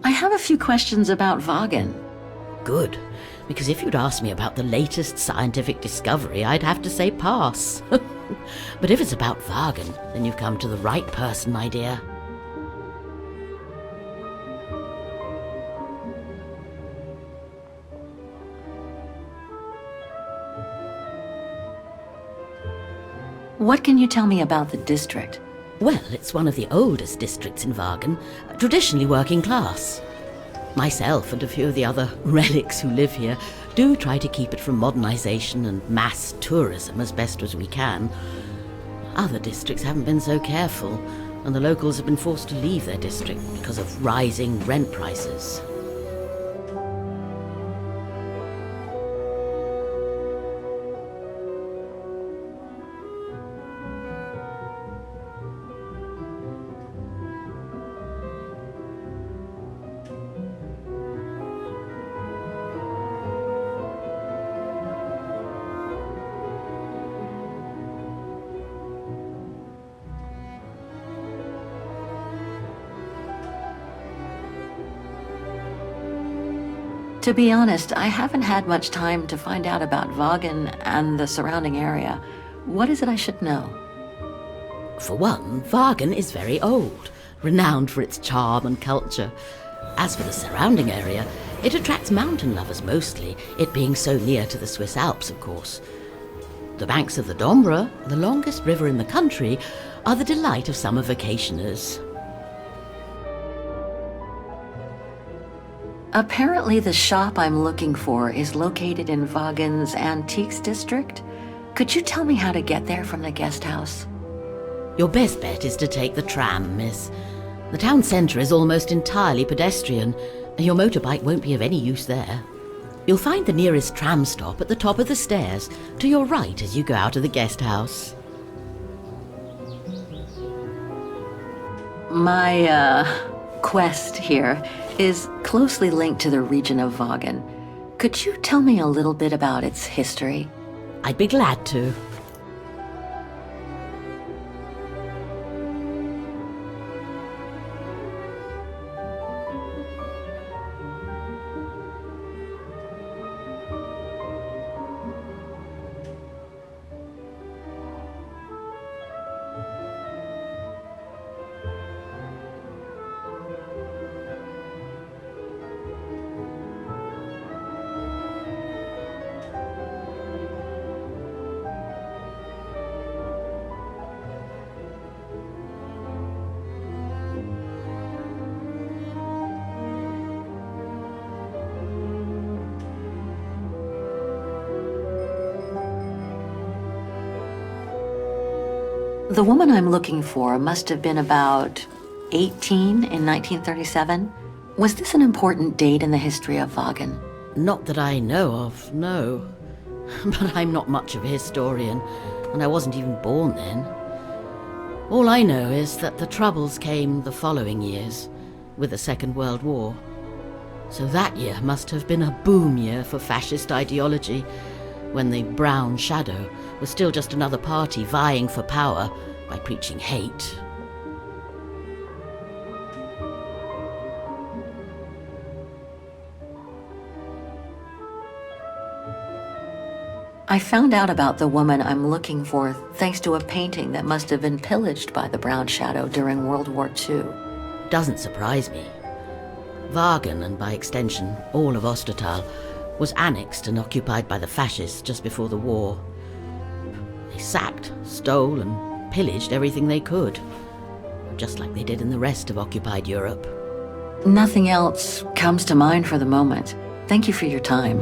I have a few questions about Wagen.
Good. Because if you'd asked me about the latest scientific discovery, I'd have to say pass. But if it's about Wagen, then you've come to the right person, my dear.
What can you tell me about the district?
Well, it's one of the oldest districts in Wagen, traditionally working class. Myself and a few of the other relics who live here do try to keep it from modernization and mass tourism as best as we can. Other districts haven't been so careful, and the locals have been forced to leave their district because of rising rent prices.
To be honest, I haven't had much time to find out about Wagen and the surrounding area. What is it I should know?
For one, Wagen is very old, renowned for its charm and culture. As for the surrounding area, it attracts mountain lovers mostly, it being so near to the Swiss Alps, of course. The banks of the Dombra, the longest river in the country, are the delight of summer vacationers.
Apparently the shop I'm looking for is located in Wagen's Antiques district. Could you tell me how to get there from the guest house?
Your best bet is to take the tram, miss. The town centre is almost entirely pedestrian, and your motorbike won't be of any use there. You'll find the nearest tram stop at the top of the stairs, to your right as you go out of the guest house.
My, quest here is closely linked to the region of Wagen. Could you tell me a little bit about its history?
I'd be glad to.
The woman I'm looking for must have been about 18 in 1937. Was this an important date in the history of Wagen?
Not that I know of, no. But I'm not much of a historian, and I wasn't even born then. All I know is that the Troubles came the following years, with the Second World War. So that year must have been a boom year for fascist ideology, when the Brown Shadow was still just another party vying for power by preaching hate.
I found out about the woman I'm looking for thanks to a painting that must have been pillaged by the Brown Shadow during World War II.
Doesn't surprise me. Wagen, and by extension all of Ostertal, was annexed and occupied by the fascists just before the war. They sacked, stole, and pillaged everything they could, just like they did in the rest of occupied Europe.
Nothing else comes to mind for the moment. Thank you for your time.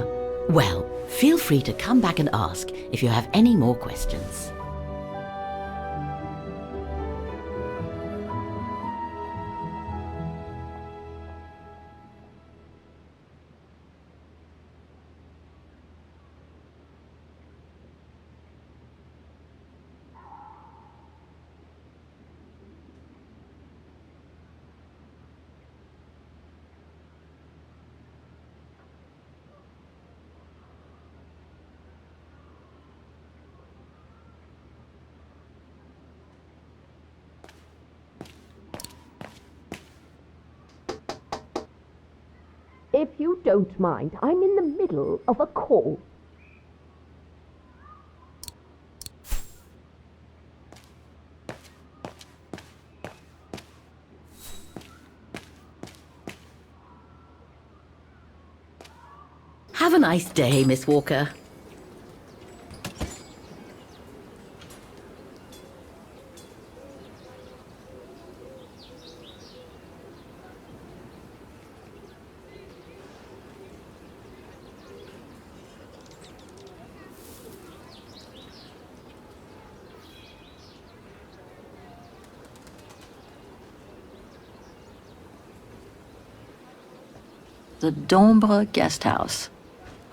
Well, feel free to come back and ask if you have any more questions.
If you don't mind, I'm in the middle of a call.
Have a nice day, Miss Walker.
The Dombre guest house.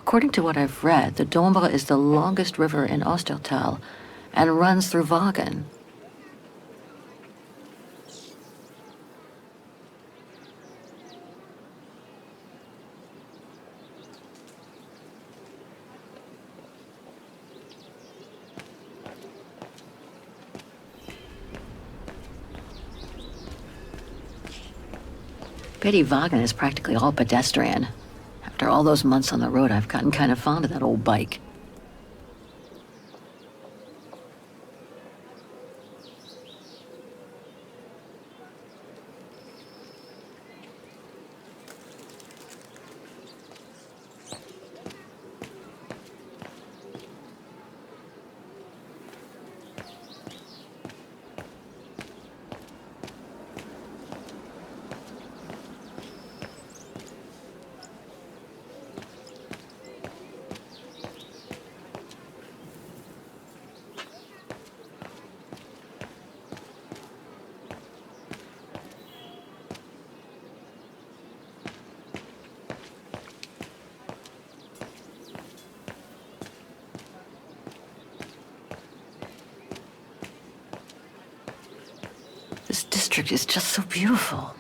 According to what I've read, the Dombre is the longest river in Ostertal and runs through Wagen. Pity Wagen is practically all pedestrian. After all those months on the road, I've gotten kind of fond of that old bike. This district is just so beautiful.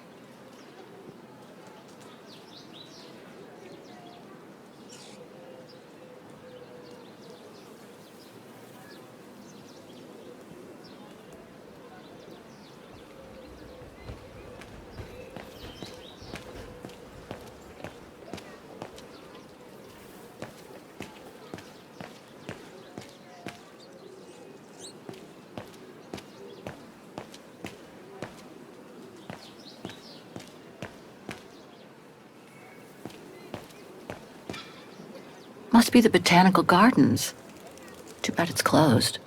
Must be the botanical gardens. Too bad it's closed.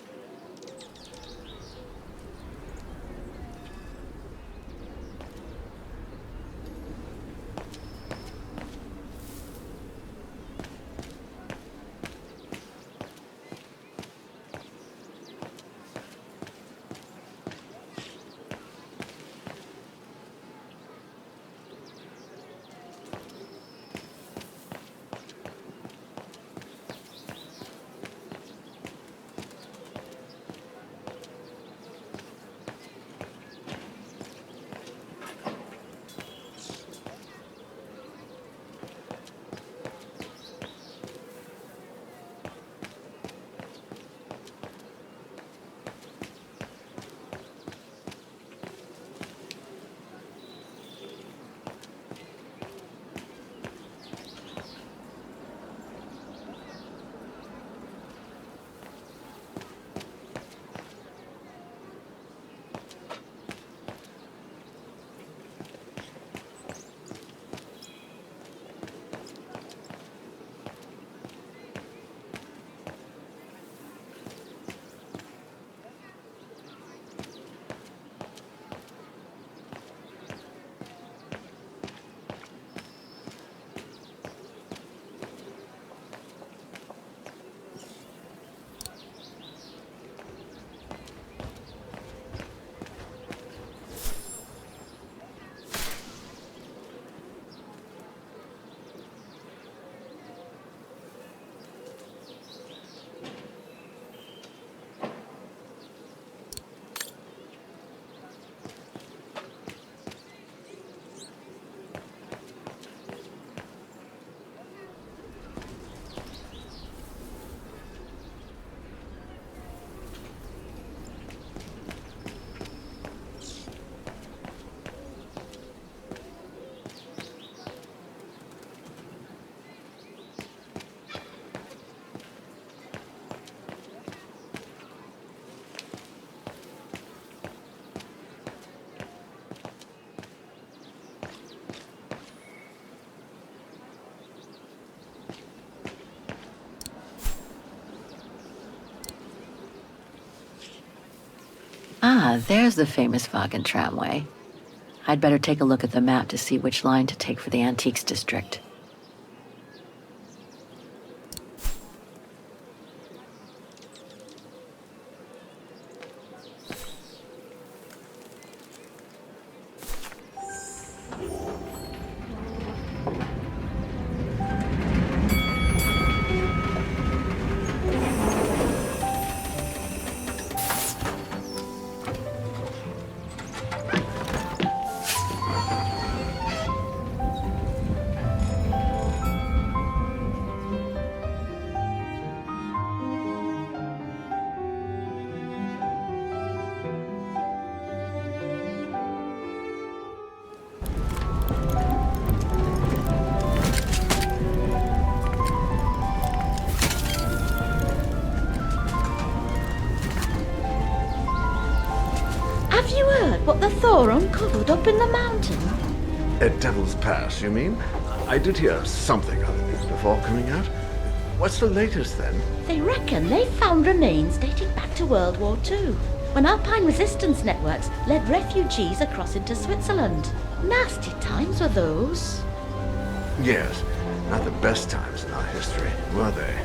Ah, there's the famous Wagen tramway. I'd better take a look at the map to see which line to take for the Antiques District.
Have you heard what the Thor uncovered up in the mountain?
At Devil's Pass, you mean? I did hear something of it before coming out. What's the latest then?
They reckon they found remains dating back to World War II, when Alpine resistance networks led refugees across into Switzerland. Nasty times were those.
Yes, not the best times in our history, were they?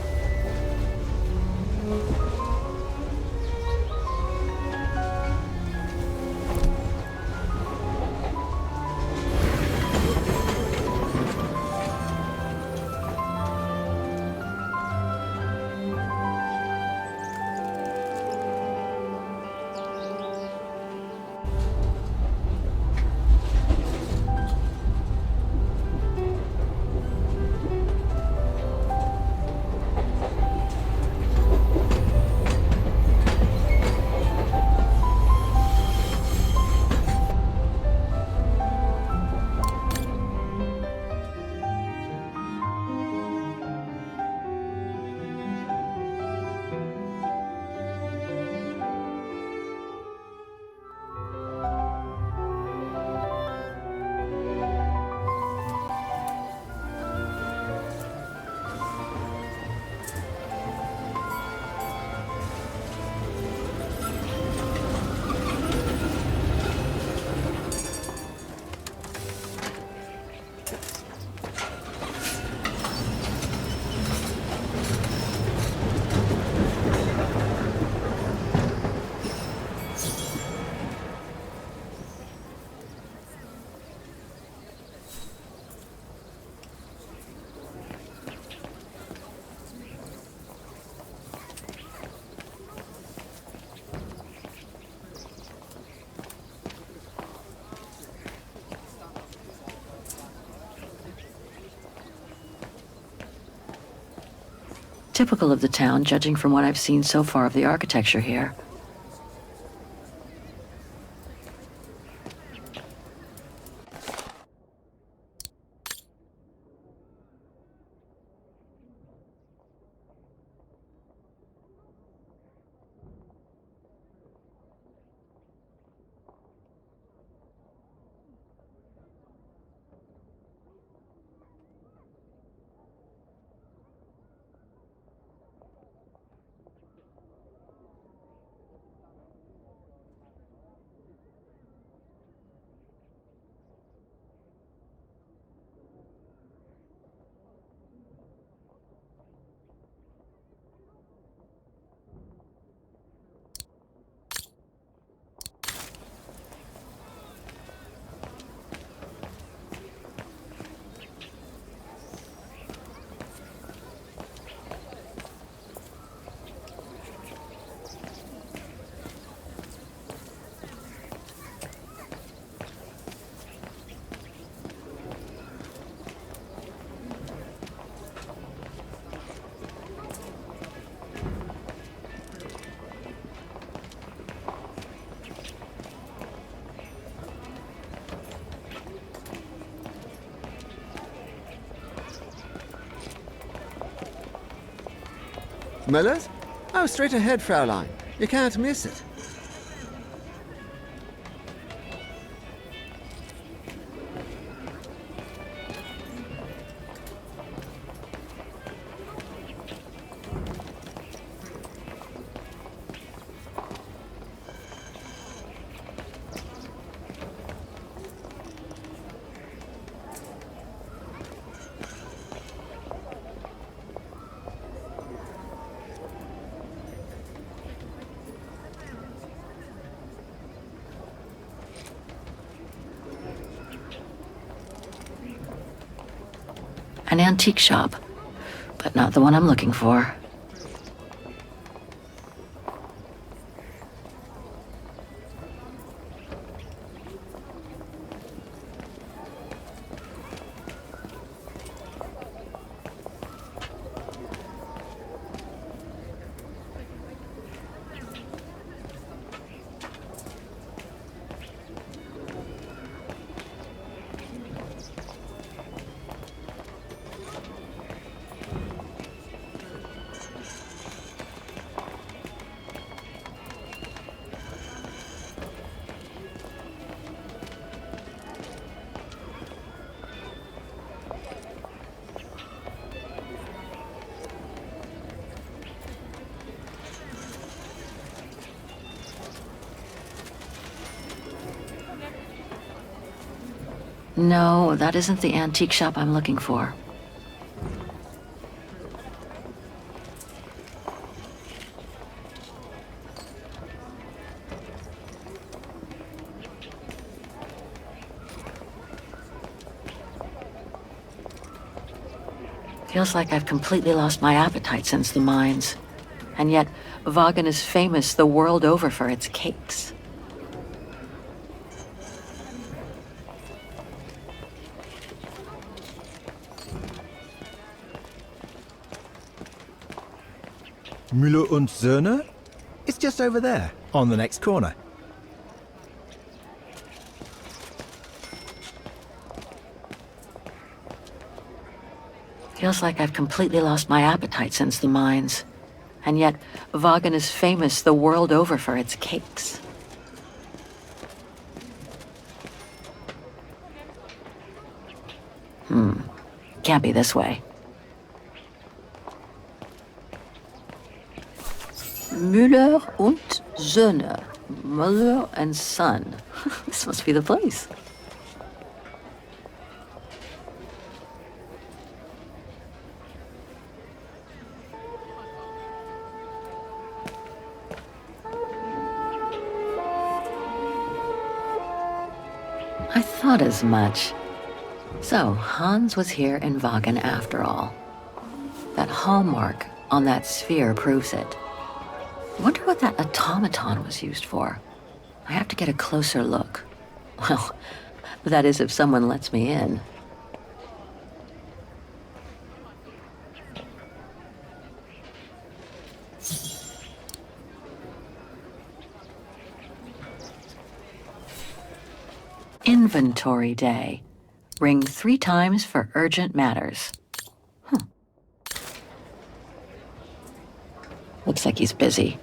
Typical of the town, judging from what I've seen so far of the architecture here.
Miller's? Oh, straight ahead, Fraulein. You can't miss it.
An antique shop, but not the one I'm looking for. No, that isn't the antique shop I'm looking for. Feels like I've completely lost my appetite since the mines. And yet, Vaughan is famous the world over for its cakes.
Müller und Söhne? It's just over there, on the next corner.
Feels like I've completely lost my appetite since the mines. And yet, Vaughan is famous the world over for its cakes. Can't be this way. Müller und Söhne. Mother and son. This must be the place. I thought as much. So, Hans was here in Vaughan after all. That hallmark on that sphere proves it. Wonder what that automaton was used for. I have to get a closer look. Well, that is if someone lets me in. Inventory day. Ring 3 times for urgent matters. Looks like he's busy.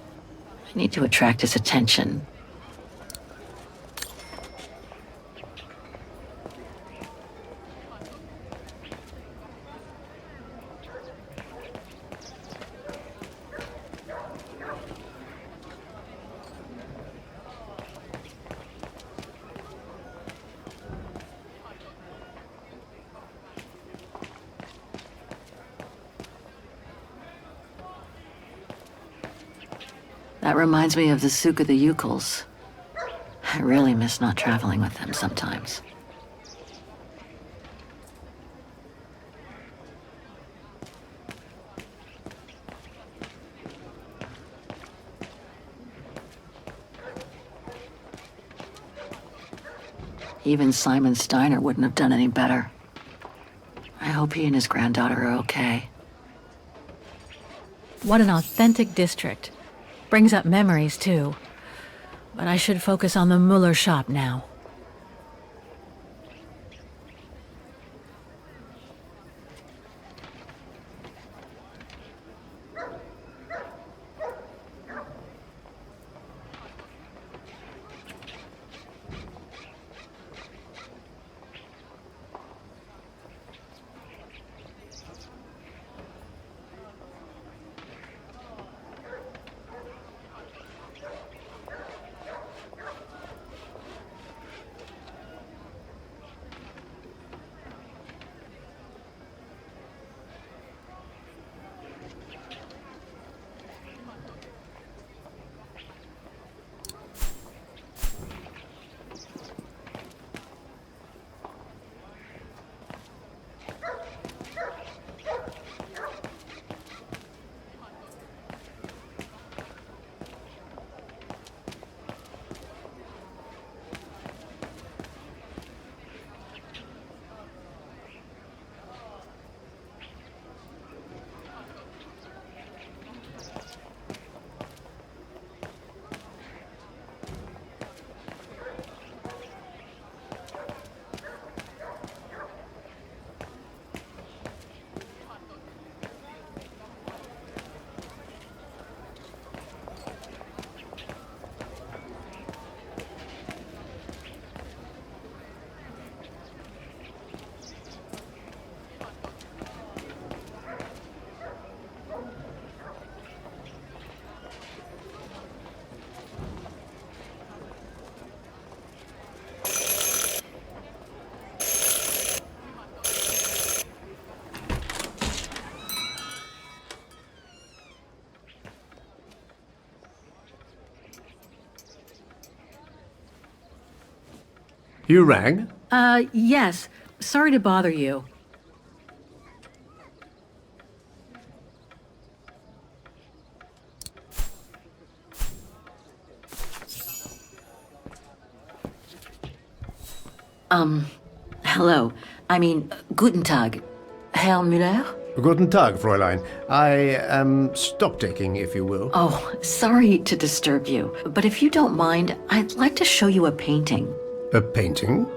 I need to attract his attention. That reminds me of the Souk of the Ukels. I really miss not traveling with them sometimes. Even Simon Steiner wouldn't have done any better. I hope he and his granddaughter are okay.
What an authentic district. Brings up memories, too. But I should focus on the Muller shop now.
You rang?
Yes. Sorry to bother you.
Hello. I mean, guten Tag. Herr Müller?
Guten Tag, Fräulein. I am stock-taking, if you will.
Oh, sorry to disturb you, but if you don't mind, I'd like to show you a painting.
A painting?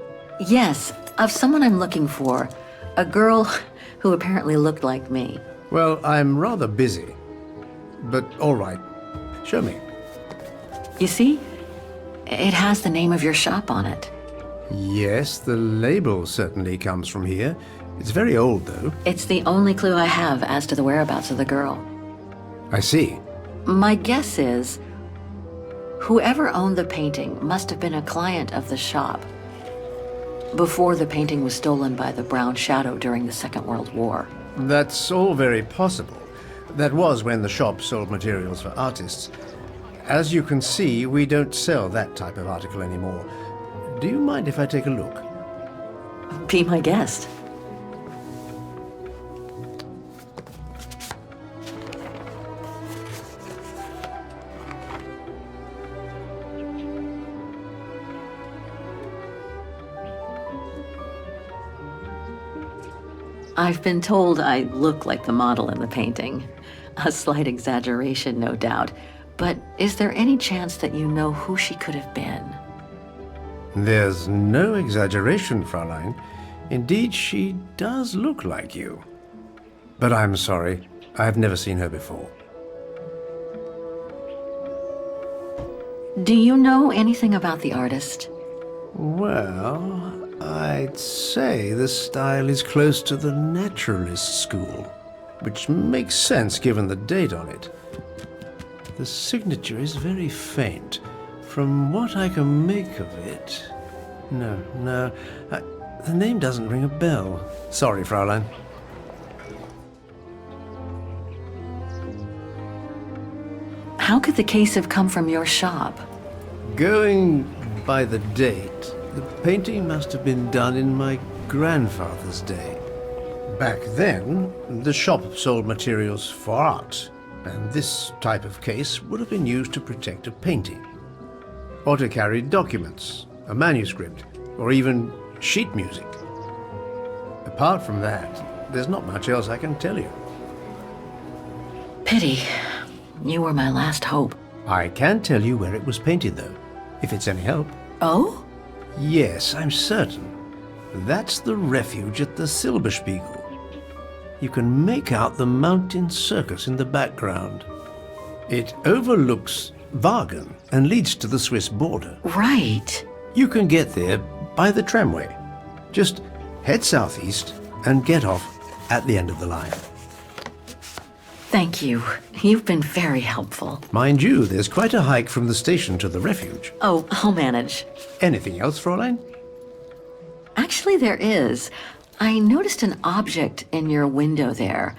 Yes, of someone I'm looking for. A girl who apparently looked like me.
Well, I'm rather busy. But all right. Show me.
You see? It has the name of your shop on it.
Yes, the label certainly comes from here. It's very old, though.
It's the only clue I have as to the whereabouts of the girl.
I see.
My guess is, whoever owned the painting must have been a client of the shop before the painting was stolen by the Brown Shadow during the Second World War.
That's all very possible. That was when the shop sold materials for artists. As you can see, we don't sell that type of article anymore. Do you mind if I take a look?
Be my guest. I've been told I look like the model in the painting. A slight exaggeration, no doubt. But is there any chance that you know who she could have been?
There's no exaggeration, Fräulein. Indeed, she does look like you. But I'm sorry, I've never seen her before.
Do you know anything about the artist?
Well, I'd say the style is close to the Naturalist school, which makes sense given the date on it. The signature is very faint. From what I can make of it... No, the name doesn't ring a bell. Sorry, Fräulein.
How could the case have come from your shop?
Going by the date, the painting must have been done in my grandfather's day. Back then, the shop sold materials for art, and this type of case would have been used to protect a painting. Or to carry documents, a manuscript, or even sheet music. Apart from that, there's not much else I can tell you.
Pity. You were my last hope.
I can tell you where it was painted, though, if it's any help.
Oh?
Yes, I'm certain. That's the refuge at the Silberspiegel. You can make out the mountain circus in the background. It overlooks Wagen and leads to the Swiss border.
Right.
You can get there by the tramway. Just head southeast and get off at the end of the line.
Thank you. You've been very helpful.
Mind you, there's quite a hike from the station to the refuge.
Oh, I'll manage.
Anything else, Fräulein?
Actually, there is. I noticed an object in your window there.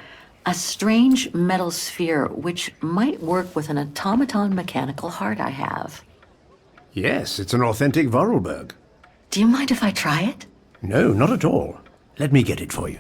A strange metal sphere which might work with an automaton mechanical heart I have.
Yes, it's an authentic Vorarlberg.
Do you mind if I try it?
No, not at all. Let me get it for you.